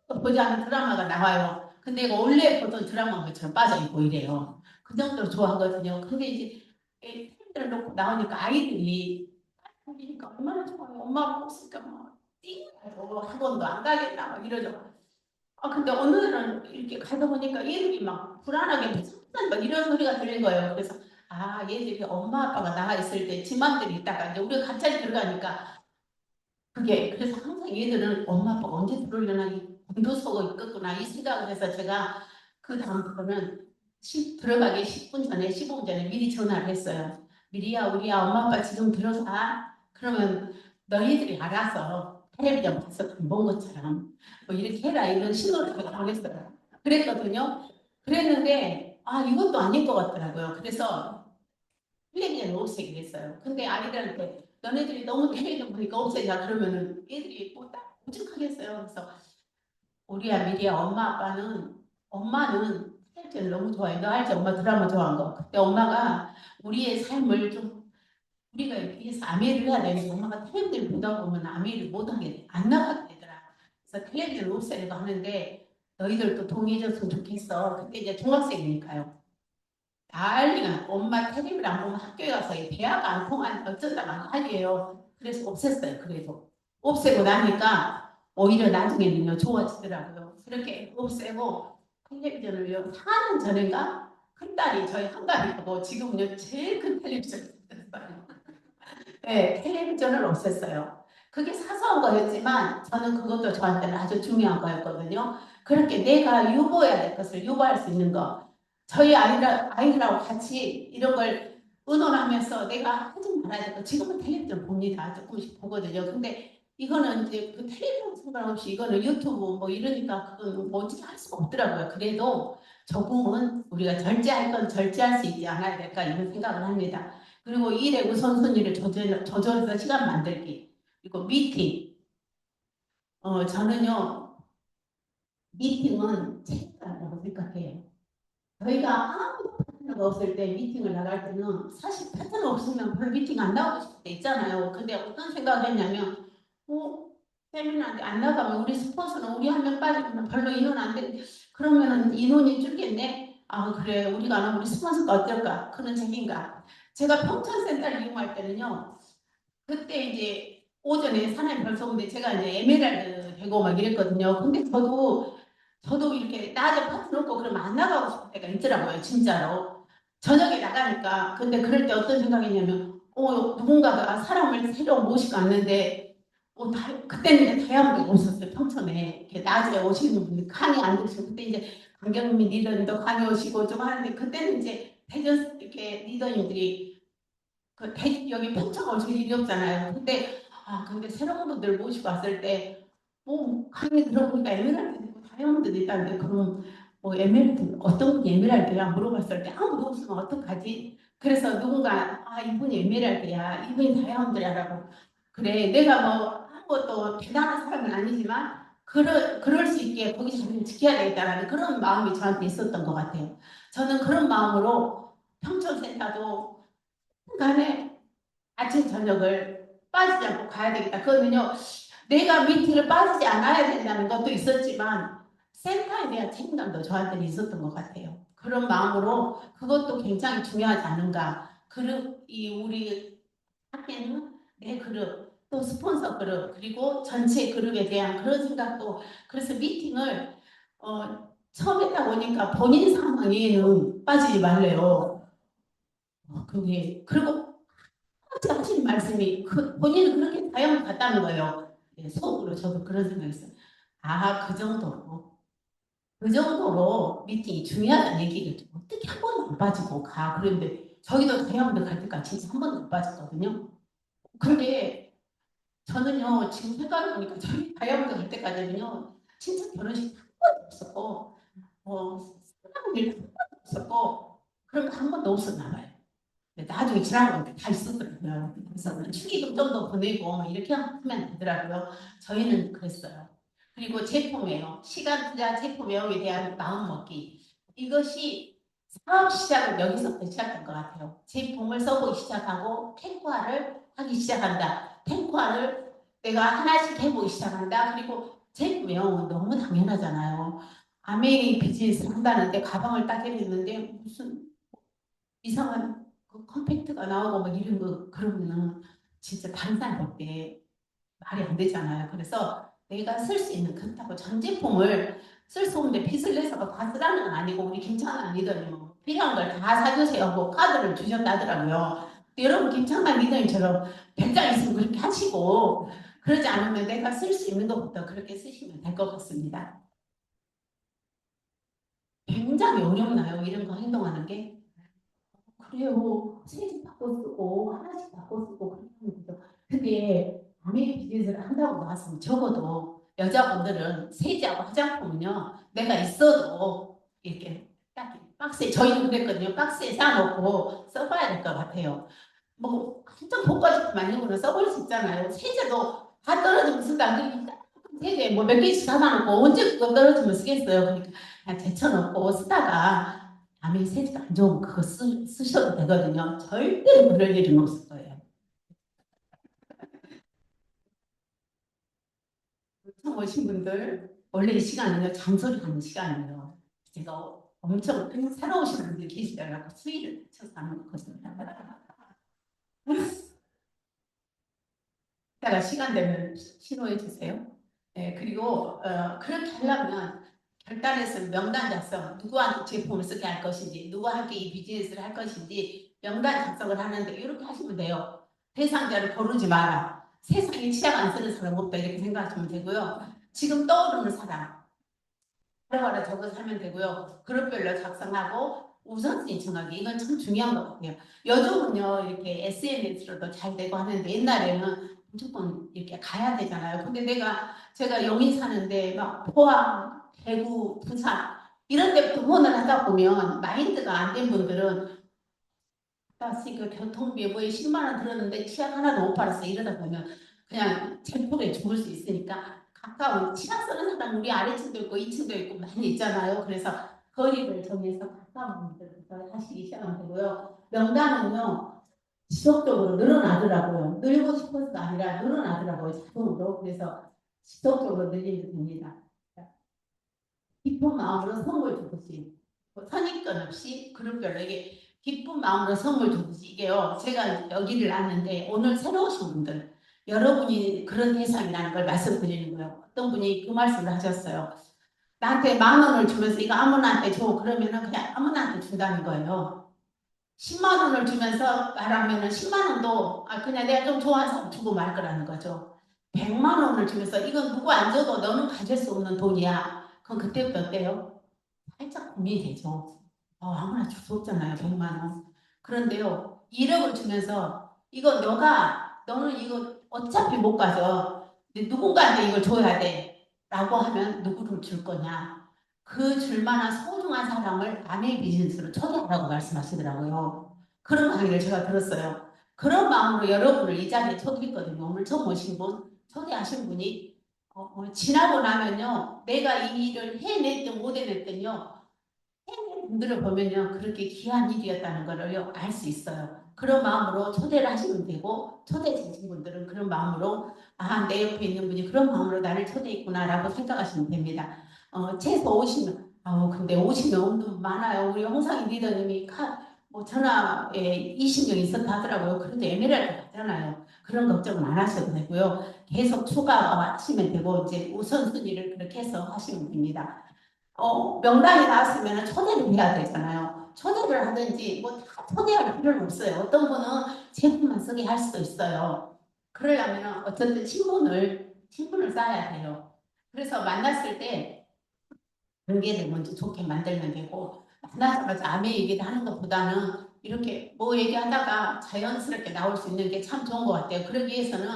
보지 않는 드라마가 나와요. 근데 이거 원래 보던 드라마 것처럼 빠져있고 이래요. 그 정도로 좋아하거든요. 근데 이제 팬들을 놓고 나오니까 아이들이 보니까 얼마나 좋아요. 엄마가 없으니까 막 띵하고 학원도 안 가겠다 막 이러죠. 아 근데 어느 날은 이렇게 가다 보니까 얘들이 막 불안하게 막 이런 소리가 들린 거예요. 그래서 아 얘들이 엄마 아빠가 나가 있을 때 지 맘대로 있다가 이제 우리가 갑자기 들어가니까 그게 그래서 항상 얘들은 엄마 아빠가 언제 들어오려나 이 곤두서고 있겠구나 이 생각을 해서 제가 그 다음부터는 들어가기 10분 전에 15분 전에 미리 전화를 했어요. 미리야 우리야 엄마 아빠 지금 들어가 그러면 너희들이 알아서 텔레비전 봐서 본 것처럼 뭐 이렇게 해라 이런 신호를 제가 보냈어요. 그랬거든요. 그랬는데 아 이것도 아닐 것 같더라고요. 그래서 텔레비전 없애기로 했어요. 근데 아이들한테 너네들이 너무 텔레비전 보니까 없애자 그러면은 애들이 뭐딱 오죽하겠어요. 그래서 우리야 미리야 엄마는 텔레비전을 너무 좋아해. 너 알지? 엄마 드라마 좋아한 거. 그때 엄마가 우리의 삶을 좀 우리가 위해서 아메를 해야 되는데 엄마가 텔레비전을 보다 보면 아메를 못하게 돼. 안 나가게 되더라. 그래서 텔레비전을 없애려고 하는데 너희들도 동의해줬으면 좋겠어. 그때 이제 중학생이니까요. 난리가 엄마 텔레비를 안 보면 학교에 가서 이 대화가 안 통하는 어쩐다가 한이에요. 그래서 없앴어요. 그래도 없애고 나니까 오히려 나중에는요 좋아지더라고요. 그렇게 없애고 텔레비전을요 4년 전인가 큰 딸이 저희 한가위고 지금은요 제일 큰 텔레비전을 썼어요. 네, 텔레비전을 없앴어요. 그게 사소한 거였지만 저는 그것도 저한테는 아주 중요한 거였거든요. 그렇게 내가 유보해야 될 것을 유보할 수 있는 거. 저희 아이들하고 같이 이런 걸 의논하면서 내가 하지 말아야 될 거. 지금은 텔레비전 봅니다. 조금씩 보거든요. 근데 이거는 이제 그 텔레비전 상관없이 이거는 유튜브 뭐 이러니까 그건 뭐 어떻게 할 수가 없더라고요. 그래도 조금은 우리가 절제할 건 절제할 수 있지 않아야 될까 이런 생각을 합니다. 그리고 일의 우선순위를 조절해서 시간 만들기. 그리고 미팅. 저는요, 미팅은 책임감이라고 생각해요. 저희가 아무도 파트너가 없을 때 미팅을 나갈 때는 사실 파트너 없으면 별 미팅 안 나가고 싶을 때 있잖아요. 근데 어떤 생각을 했냐면, 세미나인데 안 나가면 우리 스폰서는 우리 한 명 빠지면 별로 인원 안 되는데, 그러면은 인원이 줄겠네? 아, 그래. 우리가 안 하면 우리 스폰서가 어떨까? 그런 책임감. 제가 평천센터를 이용할 때는요, 그때 이제 오전에 사나이 별서인데 제가 이제 에메랄드 되고 막 이랬거든요. 근데 저도 이렇게 낮에 파트 놓고 그러면 안 나가고 싶을 때가 있더라고요. 진짜로. 저녁에 나가니까. 근데 그럴 때 어떤 생각이냐면 누군가가 사람을 새로 모시고 왔는데 그때는 이제 다양하게 오셨어요. 평촌에. 이렇게 낮에 오시는 분이 강의 안 드시고 그때 이제 강경민 리더님도 강의 오시고 좀 하는데 그때는 이제 대전 이렇게 리더님들이 여기 평창 오실 일이 없잖아요. 근데 새로운 분들 모시고 왔을 때, 강의 들어보니까 에메랄드 있고 다이아몬드 있다는데, 그럼 에메랄드, 어떤 분이 에메랄드야? 물어봤을 때 아무도 없으면 어떡하지? 그래서 누군가, 이분이 에메랄드야, 이분이 다이아몬드야라고. 그래, 내가 아무것도 대단한 사람은 아니지만, 그럴 수 있게 거기 자리를 지켜야 되겠다라는 그런 마음이 저한테 있었던 것 같아요. 저는 그런 마음으로 평촌센터도 간에 아침 저녁을 빠지지 않고 가야 되겠다. 그거는요, 내가 미팅을 빠지지 않아야 된다는 것도 있었지만 센터에 대한 책임감도 저한테는 있었던 것 같아요. 그런 마음으로 그것도 굉장히 중요하지 않은가. 우리 학회는 내 그룹, 또 스폰서 그룹, 그리고 전체 그룹에 대한 그런 생각도 그래서 미팅을 처음 했다 보니까 본인 상황에는 빠지지 말래요. 그리고 하신 말씀이 본인은 그렇게 다양을 봤다는 거예요. 속으로 저도 그런 생각이 있어요. 그 정도로 미팅이 중요하다는 얘기를 어떻게 한 번도 안 빠지고 가. 그런데 저희도 다양한데 갈 때까지 진짜 한 번도 안 빠졌거든요. 근데 저는요 지금 생각해보니까 저희 다양한데 갈 때까지는요 진짜 결혼식 한 번도 없었고 사랑하는 일한 번도 없었고 그런 거 한 번도 없었나 봐요. 나중에 지나보니까 다 있었더라고요. 그래서 축의금 좀 더 보내고 이렇게 하면 되더라고요. 저희는 그랬어요. 그리고 제품이에요. 시간 투자 제품 외형에 대한 마음먹기. 이것이 사업 시작은 여기서부터 시작한 것 같아요. 제품을 써보기 시작하고 탱화를 하기 시작한다. 탱화를 내가 하나씩 해보기 시작한다. 그리고 제품이요. 너무 당연하잖아요. 아메이 비즈니스를 한다는데 가방을 따게 했는데 무슨 이상한 그 컴팩트가 나오고 막 이런 거 그러면은 진짜 다른 사람 볼 때 말이 안 되잖아요. 그래서 내가 쓸 수 있는 그렇다고 전 제품을 쓸 수 없는데 빚을 내서 다 쓰라는 건 아니고 우리 김창완 리더님 필요한 걸 다 사주세요. 뭐 카드를 주셨다더라고요. 여러분 김창완 리더님처럼 100장 있으면 그렇게 하시고 그러지 않으면 내가 쓸 수 있는 것부터 그렇게 쓰시면 될 것 같습니다. 굉장히 어렵나요? 이런 거 행동하는 게? 그래요. 세지 바꿔 쓰고 하나씩 바꿔 쓰고 그렇게 하면 되죠. 그게 아메리 비즈니스를 한다고 나왔으면 적어도 여자분들은 세제하고 화장품은요. 내가 있어도 이렇게 딱 박스에 저희는 그랬거든요. 박스에 싸놓고 써봐야 될 것 같아요. 뭐 한정 고가제품 아니고는 써볼 수 있잖아요. 세제도 다 떨어지면 쓴다. 그러니까 세제 뭐 몇 개씩 사놔놓고 언제 그거 떨어지면 쓰겠어요. 그러니까 그냥 제쳐놓고 쓰다가 남의 세제가 안 좋으면 그거 쓰셔도 되거든요. 절대로 그럴 일은 없을 거예요. 처음 오신 분들 원래 이 시간은요 잔소리 하는 시간이에요. 제가 엄청 그냥 살아오신 분들이 계시더라고 수위를 맞춰서 하는 거거든요. 이따가 시간 되면 신호해 주세요. 네, 그리고 그렇게 하려면 결단해서 명단 작성, 누구한테 제품을 쓰게 할 것인지, 누구한테 이 비즈니스를 할 것인지 명단 작성을 하는데 이렇게 하시면 돼요. 대상자를 고르지 마라. 세상에 치약 안 쓰는 사람 없다 이렇게 생각하시면 되고요. 지금 떠오르는 사람 하나하나 적어서 하면 되고요. 그룹별로 작성하고 우선순위 정하기 이건 참 중요한 것 같아요. 요즘은요 이렇게 SNS로도 잘 되고 하는데 옛날에는 무조건 이렇게 가야 되잖아요. 근데 제가 용인 사는데 막 포항, 대구, 부산 이런 데부터 후원을 하다 보면 마인드가 안 된 분들은 그 교통비에 뭐에 10만 원 들었는데 치약 하나도 못 팔았어 이러다 보면 그냥 젠폭에 죽을 수 있으니까 가까운 치약 쓰는 사람 우리 아래층도 있고 2층도 있고 많이 있잖아요. 그래서 거리를 정해서 가까운 분들부터 하시기 시작하면 되고요. 명단은요 지속적으로 늘어나더라고요. 늘고 싶어서가 아니라 늘어나더라고요. 자동으로. 그래서 지속적으로 늘리면 됩니다. 기쁜 마음으로 선물 주듯이 선입견 없이 그룹별로 이게 기쁜 마음으로 선물 주듯이 이게요. 제가 여기를 왔는데 오늘 새로 오신 분들 여러분이 그런 대상이라는 걸 말씀드리는 거예요. 어떤 분이 그 말씀을 하셨어요. 나한테 10,000원을 주면서 이거 아무나한테 줘. 그러면은 그냥 아무나한테 준다는 거예요. 10만 원을 주면서 말하면은 10만 원도 그냥 내가 좀 좋아하는 사람 주고 말 거라는 거죠. 100만 원을 주면서 이건 누구 안 줘도 너는 가질 수 없는 돈이야. 그럼 그때부터 어때요? 살짝 고민이 되죠. 아무나 줄 수 없잖아요. 100만 원. 그런데요. 1억을 주면서 이거 너는 이거 어차피 못 가져. 누군가한테 이걸 줘야 돼. 라고 하면 누구를 줄 거냐. 그 줄만한 소중한 사람을 아내의 비즈니스로 초대하라고 말씀하시더라고요. 그런 강의를 제가 들었어요. 그런 마음으로 여러분을 이 자리에 초대했거든요. 오늘 처음 오신 분, 초대하신 분이 지나고 나면요. 내가 이 일을 해냈든 못 해냈든요. 해낸 분들을 보면요. 그렇게 귀한 일이었다는 걸 알 수 있어요. 그런 마음으로 초대를 하시면 되고 초대되신 분들은 그런 마음으로 내 옆에 있는 분이 그런 마음으로 나를 초대했구나라고 생각하시면 됩니다. 최소 오시면 근데 오시면 너무 많아요. 우리 홍상희 리더님이 전화에 20명 있었다 하더라고요. 그래도 에메랄드 같잖아요. 그런 걱정은 안 하셔도 되고요. 계속 추가하시면 되고 이제 우선순위를 그렇게 해서 하시면 됩니다. 명단이 나왔으면 초대를 해야 되잖아요. 초대를 하든지 뭐 다 초대할 필요는 없어요. 어떤 분은 제품만 쓰게 할 수도 있어요. 그러려면 어쨌든 신분을 쌓아야 돼요. 그래서 만났을 때 관계를 먼저 좋게 만들면 되고 만나자마자 아메 얘기를 하는 것보다는 이렇게 뭐 얘기하다가 자연스럽게 나올 수 있는 게 참 좋은 것 같아요. 그러기 위해서는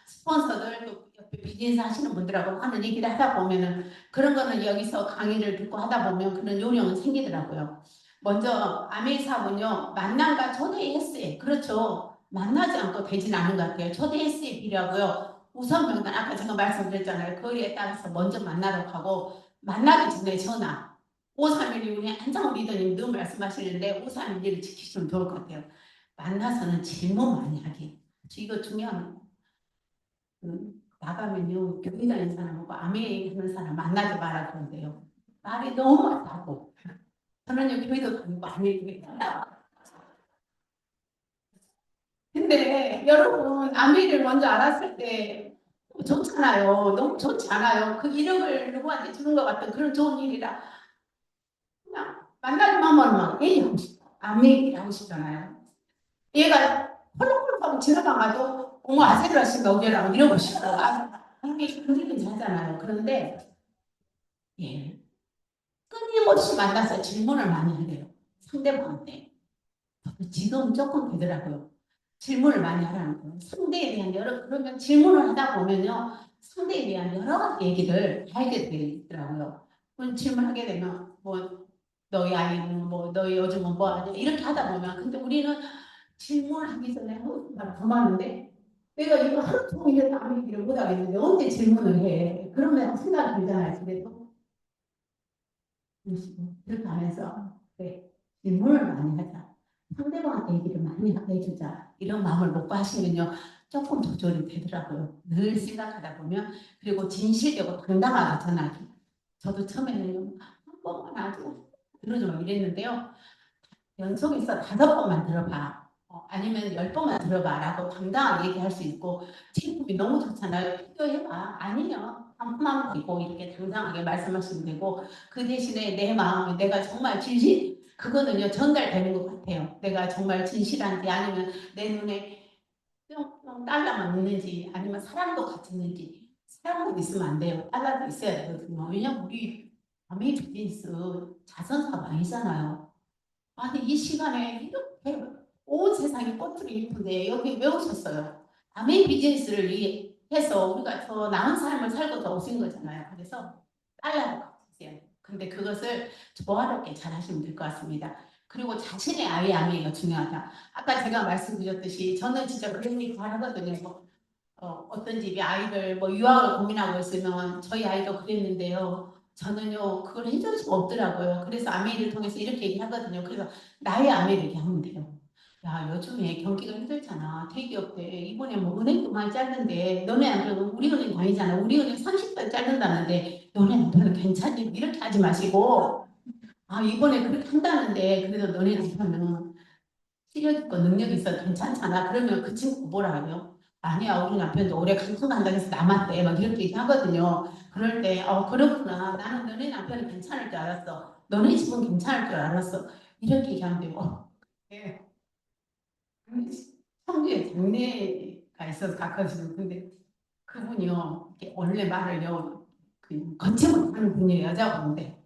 스폰서들 또 옆에 비즈니스 하시는 분들하고 하는 얘기를 하다 보면은 그런 거는 여기서 강의를 듣고 하다 보면 그런 요령은 생기더라고요. 먼저 아메 사업은요 만남과 초대 횟수에 그렇죠. 만나지 않고 되진 않은 것 같아요. 초대 횟수에 필요하고요. 우선 명단 아까 제가 말씀드렸잖아요. 거리에 따라서 먼저 만나러 가고 만나기 전에 전화. 531이 우리 한창호 리더님 늘 말씀하시는데 531을 지키시면 좋을 것 같아요. 만나서는 질문 많이 하기. 이거 중요한 나가면요 교회 다니는 사람하고 아멘 하는 사람 만나지 마라 그런대요. 말이 너무 많다고. 저는요 교회도 다니고 아멘 교회. 근데 여러분 아미를 먼저 알았을 때 좋잖아요. 너무 좋지 않아요? 그 1억을 누구한테 주는 것 같은 그런 좋은 일이라 그냥 만나기만 하면 막 에이 하고 싶어. 아미 하고 싶잖아요. 얘가 펄럭펄럭하고 지나가도 어머 아세라씨가 오게라고 이러고 싶어. 아미 흔들리긴 하잖아요. 그런데 예 끊임없이 만나서 질문을 많이 하래요. 상대방한테. 지금 조금 되더라고요. 질문을 많이 하라는 거예요. 상대에 대한 그러면 질문을 하다 보면요. 상대에 대한 여러 가지 얘기를 알게 되더라고요. 그럼 질문하게 되면, 뭐, 너희 아이는 뭐, 너희 요즘은 뭐 하냐? 이렇게 하다 보면, 근데 우리는 질문하기 전에 하고 싶은 말이 더 많은데, 내가 이거 하루 종일 아무 얘기를 못 하겠는데, 언제 질문을 해? 그러면 생각이 들잖아요. 그래도. 그렇게 하면서, 네, 질문을 많이 하자. 상대방한테 얘기를 많이 해주자. 이런 마음을 먹고 하시면요. 조금 조절이 되더라고요. 늘 생각하다 보면. 그리고 진실되고 당당하게 전하기. 저도 처음에는 한 번만 아주 들어줘 막 이랬는데요. 연속해서 5번만 들어봐. 아니면 10번만 들어봐라고 당당하게 얘기할 수 있고 제품이 너무 좋잖아요. 비교해봐. 아니요. 한푼만 되고 이렇게 당당하게 말씀하시면 되고 그 대신에 내 마음이 내가 정말 진실 그거는요 전달되는 것 같아요. 내가 정말 진실한지 아니면 내 눈에 뿅뿅 달러만 있는지 아니면 사랑도 같이 있는지 사랑도 있으면 안 돼요. 달러도 있어야 되거든요. 왜냐면 우리 아메이 비즈니스 자선사가 아니잖아요. 아니 이 시간에 이렇게 온 세상이 꽃들이 예쁜데 여기 왜 오셨어요? 아멘 비즈니스를 위해서 우리가 더 나은 삶을 살고자 오신 거잖아요. 그래서 달라고 값으세요. 근데 그것을 조화롭게 잘 하시면 될 것 같습니다. 그리고 자신의 아이 아멘이가 중요하다. 아까 제가 말씀드렸듯이 저는 진짜 그런 얘기 잘 하거든요. 어떤 집이 아이를 뭐 유학을 고민하고 있으면 저희 아이도 그랬는데요. 저는요 그걸 해줄 수가 없더라고요. 그래서 아메를 통해서 이렇게 얘기하거든요. 그래서 나의 아메를 얘기하면 돼요. 야 요즘에 경기가 힘들잖아. 대기업 때 이번에 뭐 은행도 많이 짧는데 너네 남편은 우리 은행 아니잖아. 우리 은행 30달 자른다는데 너네 남편은 괜찮니? 이렇게 하지 마시고 아 이번에 그렇게 한다는데 그래도 너네 남편은 실력 있고 능력 있어 괜찮잖아. 그러면 그 친구 뭐라 하요? 아니야 우리 남편도 올해 강성한다고 해서 남았대 막 이렇게 얘기하거든요. 그럴 때 그렇구나 나는 너네 남편이 괜찮을 줄 알았어. 너네 집은 괜찮을 줄 알았어. 이렇게 얘기하면 되고 예. 청주에 장례가 있어서 갔거든요. 근데 그분이요 이렇게 원래 말을요 걷지 못하는 분이에요. 여자분인데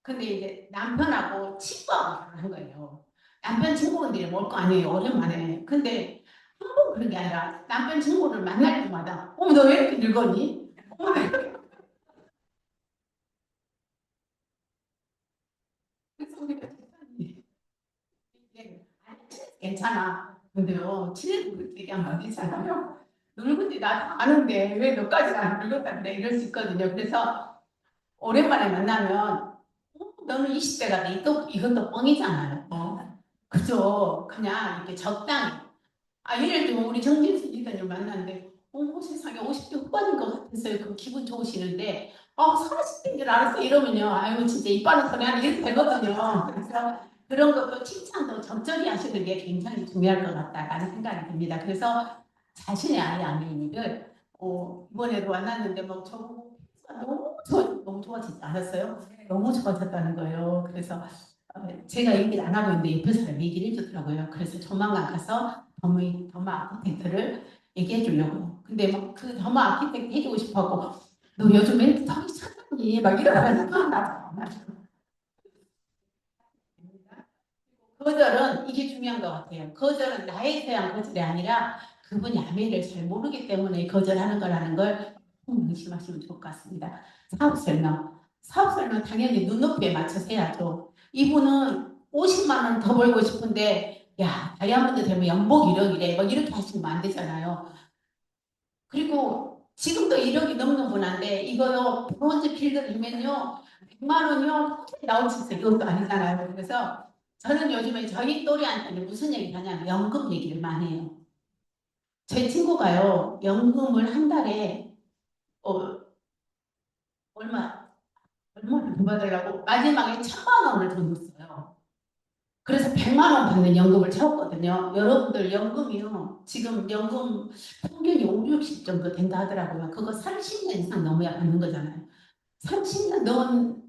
근데 이제 남편하고 친구하고 결혼한 거예요. 남편 친구분들이 뭘 거 아니에요. 오랜만에. 근데 한 번 그런 게 아니라 남편 친구를 만날 때마다 어머 너 왜 이렇게 늙었니? 어머 왜 이렇게 그래서 우리가 괜찮아. 근데요 친해도 그렇게 얘기하면 안 되잖아요. 늙은지 나도 아는데 왜 너까지 안 늙었다는데 이럴 수 있거든요. 그래서 오랜만에 만나면 너는 20대가 돼. 이것도 뻥이잖아요. 그죠? 그냥 이렇게 적당히. 예를 들면 우리 정진수 기자님 만났는데 세상에 50대 후반인 것 같았어요. 그 기분 좋으시는데 40대인 줄 알았어 이러면요. 아유 진짜 이빠른 소리 하는 이렇게 되거든요. 그래서 그런 것도 칭찬도 적절히 하시는 게 굉장히 중요할 것 같다라는 생각이 듭니다. 그래서 자신의 아이 아미를 이번에도 만났는데 뭐 저보고 너무 좋아지지 않았어요? 너무 좋아졌다는 거예요. 그래서 제가 얘기를 안 하고 있는데 옆에 사람이 얘기를 해주더라고요. 그래서 조만간 가서 더마 아키텍트를 얘기해 주려고요. 근데 막 그 더마 아키텍트 해주고 싶어하고 너 요즘 멘트 더 이상하니 막 이러면서 거절은 이게 중요한 것 같아요. 거절은 나에 대한 거절이 아니라 그분이 아멘을 잘 모르기 때문에 거절하는 거라는 걸 명심하시면 좋을 것 같습니다. 사업 설명. 사업 설명 당연히 눈높이에 맞춰서 해야죠. 이분은 50만 원 더 벌고 싶은데 야 다이아몬드 되면 연봉 1억이래 막 이렇게 하시면 안 되잖아요. 그리고 지금도 1억이 넘는 분한테 이거요 브론즈 필드를 하면요 100만 원이요 나올 수 있어요. 이것도 아니잖아요. 그래서 저는 요즘에 저희 또래한테는 무슨 얘기를 하냐면 연금 얘기를 많이 해요. 제 친구가요 연금을 한 달에 어, 얼마를 더 받으려고 마지막에 1,000만 원을 더 넣었어요. 그래서 100만 원 받는 연금을 채웠거든요. 여러분들 연금이요. 지금 연금 평균이 5, 60 정도 된다 하더라고요. 그거 30년 이상 넘어야 받는 거잖아요. 30년 넣은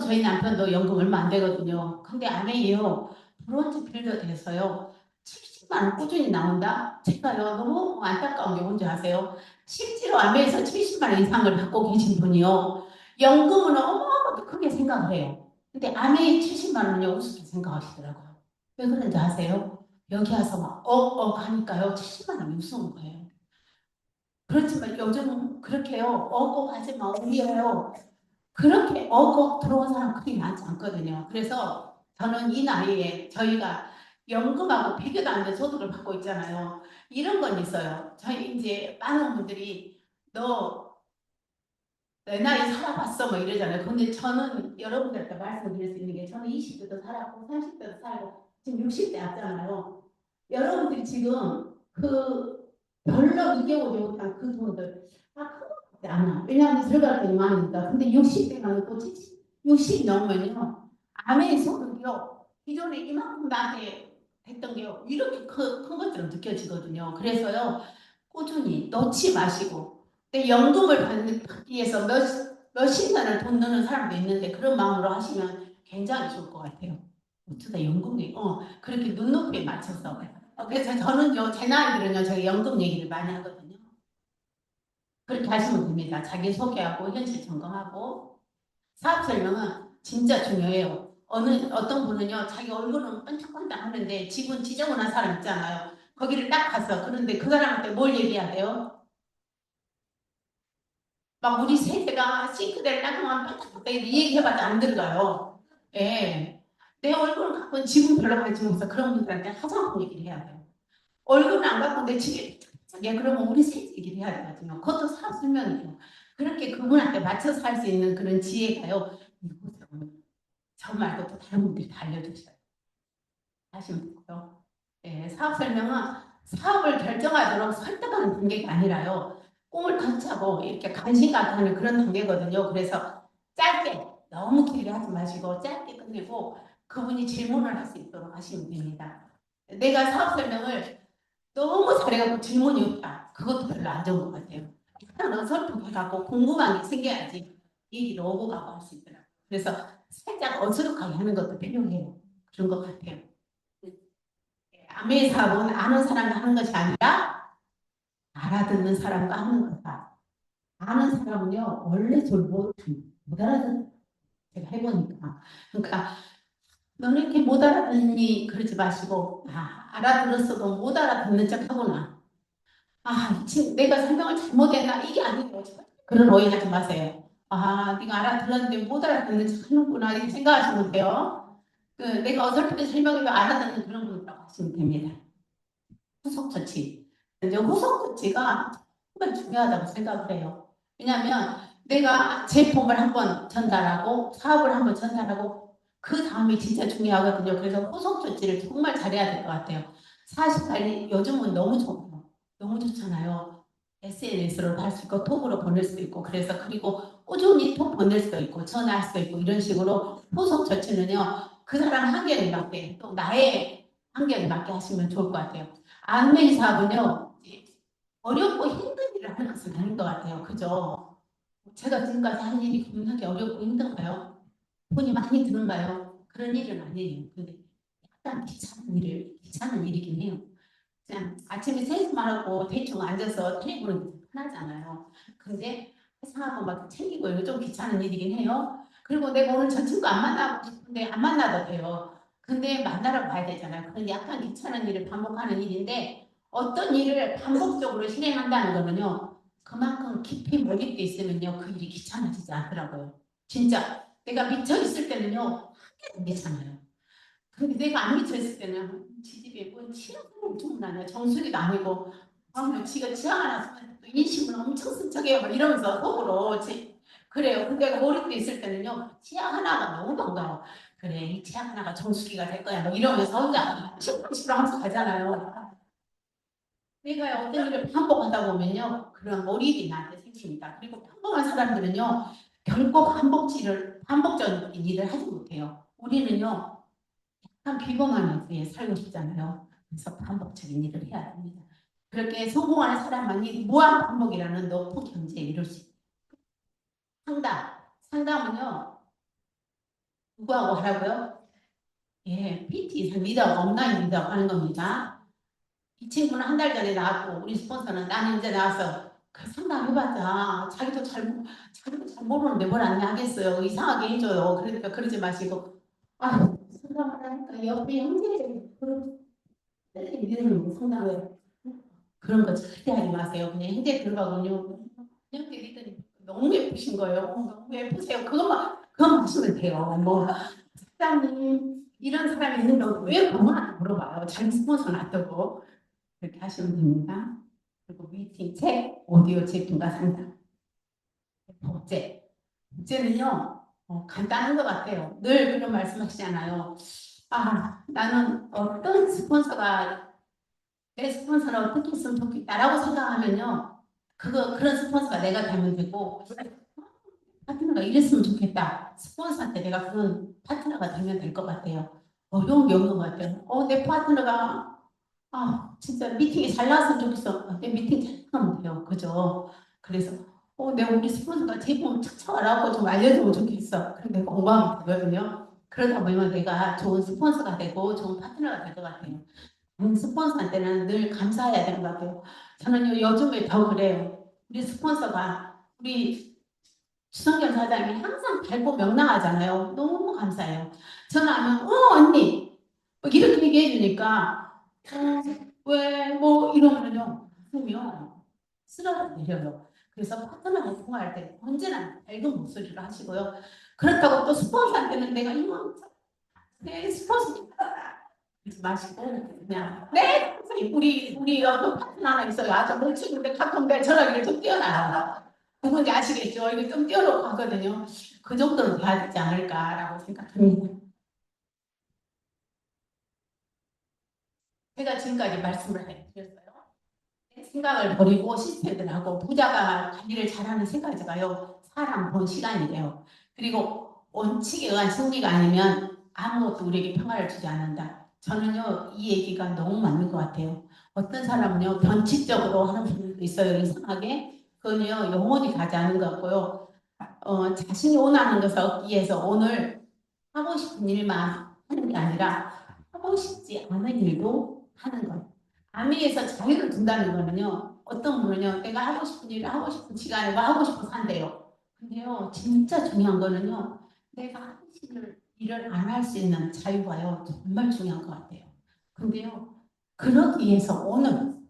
저희 남편도 연금 얼마 안 되거든요. 근데 아내예요. 브론즈 빌더 돼서요. 70만 원 꾸준히 나온다? 제가요, 너무 안타까운 게 뭔지 아세요? 실제로 아메에서 70만 원 이상을 받고 계신 분이요. 연금은 어마어마하게 크게 생각을 해요. 근데 아메의 70만 원은요, 우습게 생각하시더라고요. 왜 그런지 아세요? 여기 와서 막, 하니까요, 70만 원이 우스운 거예요. 그렇지만 요즘 그렇게요, 하지 마, 우리요. 그렇게 들어온 사람 그리 많지 않거든요. 그래서 저는 이 나이에 저희가 연금하고 비교도 안 된 소득을 받고 있잖아요. 이런 건 있어요. 저희 이제 많은 분들이 너 내 나이 살아봤어 뭐 이러잖아요. 근데 저는 여러분들한테 말씀드릴 수 있는 게 저는 20대도 살았고 30대도 살고 지금 60대 왔잖아요. 여러분들이 지금 그 별로 이겨오지 못한 그 돈들 다 크지 않아. 왜냐하면 들어갈 게 많으니까. 근데 60대가 또 60 넘으면요. 아멘 소득이요. 기존에 이만큼 나한테 했던 게요. 이렇게 큰 것처럼 느껴지거든요. 그래서요. 꾸준히 놓지 마시고 근데 연금을 받기 위해서 몇십 년을 돈 넣는 사람도 있는데 그런 마음으로 하시면 굉장히 좋을 것 같아요. 어쩌다 연금이 그렇게 눈높이에 맞춰서 그래서 저는요 제 나이들은요 저희 연금 얘기를 많이 하거든요. 그렇게 하시면 됩니다. 자기 소개하고 현실 점검하고 사업 설명은 진짜 중요해요. 어떤 분은요 자기 얼굴은 반짝반짝 하는데 집은 지저분한 사람 있잖아요. 거기를 딱 가서 그런데 그 사람한테 뭘 얘기해야 돼요? 막 우리 세대가 싱크대를 닦으면 반짝반짝 이 얘기해봐도 안 들어가요. 예. 내 얼굴은 갖고 지금 별로 관심 없어. 그런 분들한테 화장품 얘기를 해야 돼요. 얼굴은 안 갖고 내 집에 예, 그러면 우리 세 얘기를 해야 되거든요. 그것도 사업 설명이죠. 그렇게 그분한테 맞춰서 할 수 있는 그런 지혜가요. 이곳에 저 말고 또 다른 분들이 다 알려주셔요. 하시면 되고요. 예, 사업 설명은 사업을 결정하도록 설득하는 단계가 아니라요. 꿈을 걷자고 이렇게 관심 갖고 하는 그런 단계거든요. 그래서 짧게 너무 길게 하지 마시고 짧게 끝내고 그분이 질문을 할 수 있도록 하시면 됩니다. 내가 사업 설명을 너무 잘해갖고 질문이 없다. 그것도 별로 안 좋은 것 같아요. 일단 어설프게갖고 궁금한 게 생겨야지 얘기를 오고 가고 할 수 있더라고요. 그래서 살짝 어수룩하게 하는 것도 필요해요. 그런 것 같아요. 암의 사업은 아는 사람과 하는 것이 아니라 알아듣는 사람과 하는 거다. 아는 사람은요 원래 못 알아듣는 제가 해보니까 그러니까 너는 이렇게 못 알아듣니 그러지 마시고 알아들었어도 못 알아듣는 척 하구나. 내가 설명을 잘못했나 이게 아니에요. 그런 오해하지 마세요. 네가 알아들었는데 못 알아듣는 척 하는구나 이렇게 생각하시면 돼요. 내가 어설프게 설명해도 알아듣는 그런 분이라고 하시면 됩니다. 후속 조치. 이제 후속 조치가 정말 중요하다고 생각을 해요. 왜냐하면 내가 제품을 한번 전달하고 사업을 한번 전달하고 그 다음이 진짜 중요하거든요. 그래서 후속 조치를 정말 잘해야 될 것 같아요. 사실 요즘은 너무 좋아요. 너무 좋잖아요. SNS로도 할 수 있고 톡으로 보낼 수도 있고 그래서 그리고 꾸준히 톡 보낼 수도 있고 전화할 수도 있고 이런 식으로 후속 조치는요. 그 사람 환경에 맞게 또 나의 환경에 맞게 하시면 좋을 것 같아요. 안메이 사업은요, 어렵고 힘든 일을 하는 것은 아닌 것 같아요. 그죠? 제가 지금까지 한 일이 겁나게 어렵고 힘든가요? 돈이 많이 드는가요? 그런 일은 아니에요. 근데 약간 귀찮은 일이긴 해요. 그냥 아침에 세수만 하고 대충 앉아서 테이블은 편하잖아요. 근데 회사하고 막 챙기고 이거 좀 귀찮은 일이긴 해요. 그리고 내가 오늘 저 친구 안 만나고 싶은데 안 만나도 돼요. 근데 만나러 가야 되잖아요. 그런 약간 귀찮은 일을 반복하는 일인데 어떤 일을 반복적으로 실행한다는 거는요. 그만큼 깊이 몰입돼 있으면요. 그 일이 귀찮아지지 않더라고요. 진짜 내가 미쳐 있을 때는요. 한 개도 안 귀찮아요. 근데 내가 안 미쳐 있을 때는 지집에 뭐 치아가 엄청 나냐 정수리도 아니고 지가 치아 하나 쓰면 또 인심을 엄청 쓴 척해요 막 이러면서 속으로 그래요. 근데 내가 몰입돼 있을 때는요 치아 하나가 너무 반가워. 그래 이 치아 하나가 정수리가 될 거야 막 이러면서 혼자 시끌시끌하면서 가잖아요. 내가 어떤 일을 반복하다 보면요 그런 몰입이 나한테 생겨. 것입니다. 그리고 평범한 사람들은요, 결코 반복적인 일을 하지 못해요. 우리는요, 약간 비범한 일에 살고 싶잖아요. 그래서 반복적인 일을 해야 됩니다. 그렇게 성공하는 사람만이 무한 반복이라는 높은 경지에 이룰 수 있어요. 상담은요, 누구하고 하라고요? 예, PT 이상 리더가 온라인 리더가 하는 겁니다. 이 친구는 한 달 전에 나왔고 우리 스폰서는 나는 이제 나와서 그 상담해봤자 자기도 잘 모르는데 뭘 안 하겠어요. 이상하게 해줘요. 그러니까 그러지 마시고 상담을 하니까 옆에 형제들이 니들은 상담을 그런 거 절대 하지 마세요. 그냥 형제 들어가군요. 형제 니들이 너무 예쁘신 거예요. 너무 예쁘세요. 그것만 하시면 돼요. 뭐 사장님 이런 사람이 있는데 왜 그만 물어봐요. 자기 스폰서 놔두고 그렇게 하시면 됩니다. 그리고 미팅, 책, 오디오 제품과 상담. 복제는요 간단한 것 같아요. 늘 그런 말씀하시잖아요. 나는 어떤 스폰서가 내 스폰서를 어떻게 했으면 좋겠다라고 생각하면요 그런 스폰서가 내가 되면 되고 파트너가 이랬으면 좋겠다. 스폰서한테 내가 그런 파트너가 되면 될 것 같아요. 어려운 게 없는 것 같아요. 내 파트너가 진짜 미팅에 잘 나왔으면 좋겠어. 내 미팅 잘 나가면 돼요. 그죠? 그래서 내가 우리 스폰서가 제품 착착 알아보고 좀 알려주면 좋겠어. 그럼 내가 공부하면 되거든요. 그러다 보면 내가 좋은 스폰서가 되고 좋은 파트너가 될 것 같아요. 스폰서한테는 늘 감사해야 되는 것 같아요. 저는 요즘에 더 그래요. 우리 주성경 사장님이 항상 밝고 명랑하잖아요. 너무 감사해요. 전화하면 언니 이렇게 얘기해 주니까 왜 뭐 이러면요 가슴이요 쓰러져 내려요. 그래서 파트너하고 통화할 때 언제나 밝은 목소리로 하시고요. 그렇다고 또 스폰서한테는 내가 이만 내 스폰서 하지 마시고 그냥 네 우리 어떤 파트너 하나 있어요. 아주 멋지는데 가끔 내 전화기를 좀 띄워놔요. 누군지 아시겠죠? 이거 좀 띄워놓고 하거든요. 그 정도는 돼야 되지 않을까라고 생각합니다. 제가 지금까지 말씀을 해드렸어요. 생각을 버리고 시스템들하고 부자가 관리를 잘하는 세 가지가요. 사람, 돈, 시간이래요. 그리고 원칙에 의한 승리가 아니면 아무것도 우리에게 평화를 주지 않는다. 저는요 이 얘기가 너무 맞는 것 같아요. 어떤 사람은요 변칙적으로 하는 분들도 있어요. 이상하게 그건요 영원히 가지 않는 것 같고요. 자신이 원하는 것을 얻기 위해서 오늘 하고 싶은 일만 하는 게 아니라 하고 싶지 않은 일도 하는 것. 아미에서 자유를 둔다는 거는요. 어떤 분은요. 내가 하고 싶은 일을 하고 싶은 시간에 하고 싶어서 한대요. 근데요. 진짜 중요한 거는요. 내가 하고 싶은 일을 안 할 수 있는 자유가요. 정말 중요한 것 같아요. 근데요. 그러기 위해서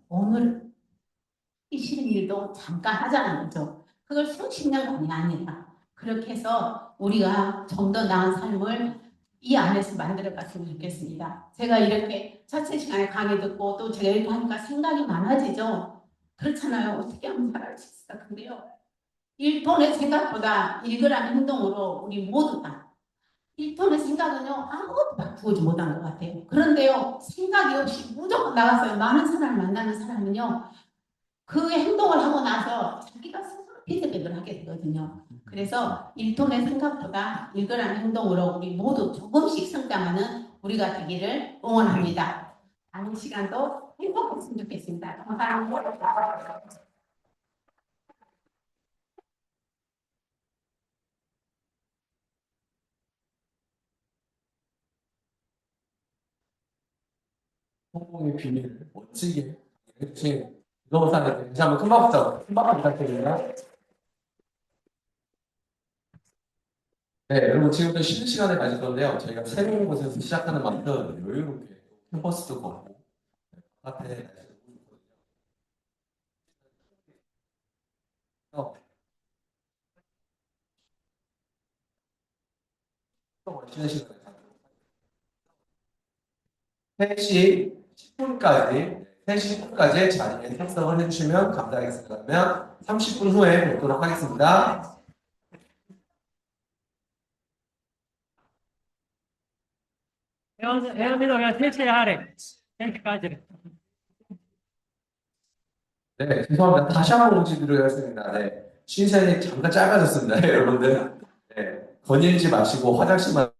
오늘 이 싫은 일도 잠깐 하자는 거죠. 그걸 수십 년간이 아니라 그렇게 해서 우리가 좀 더 나은 삶을 이 안에서 만들어 갔으면 좋겠습니다. 제가 이렇게 첫째 시간에 강의 듣고 또 제가 이렇게 하니까 생각이 많아지죠. 그렇잖아요. 어떻게 하면 잘할 수 있을까? 근데요. 1톤의 생각보다 1g 행동으로 우리 모두 다 1톤의 생각은요. 아무것도 바꾸지 못한 것 같아요. 그런데요. 생각이 없이 무조건 나가서요. 많은 사람을 만나는 사람은요. 그 행동을 하고 나서 자기가 스스로 피드백을 하게 되거든요. 그래서 1톤의 생각보다 1g 행동으로 우리 모두 조금씩 성장하는 우리가 되기를 응원합니다. 다음 시간도 행복했으면 좋겠습니다. 감사합니다. 성공의 비밀을 멋지게 해주신 노사님 다시 한번 큰 박수 부탁드립니다. 네, 여러분 지금부터 쉬는 시간을 가질 건데요. 저희가 새로운 곳에서 시작하는 만큼 여유롭게 캠퍼스도 걷고 바깥에 날씨도 좋거든요. 쉬는 시간을 갖도록 하겠습니다. 3시 10분까지 3시 10분까지 자리에 탑승을 해주시면 감사하겠습니다. 그러면 30분 후에 뵙도록 하겠습니다. 에어미너가 대체하래. 여기까지. 네, 죄송합니다. 다시 한번 공지드리겠습니다. 네. 쉬는 시간이 잠깐 짧아졌습니다, 여러분들. 네, 거닐지 마시고 화장실만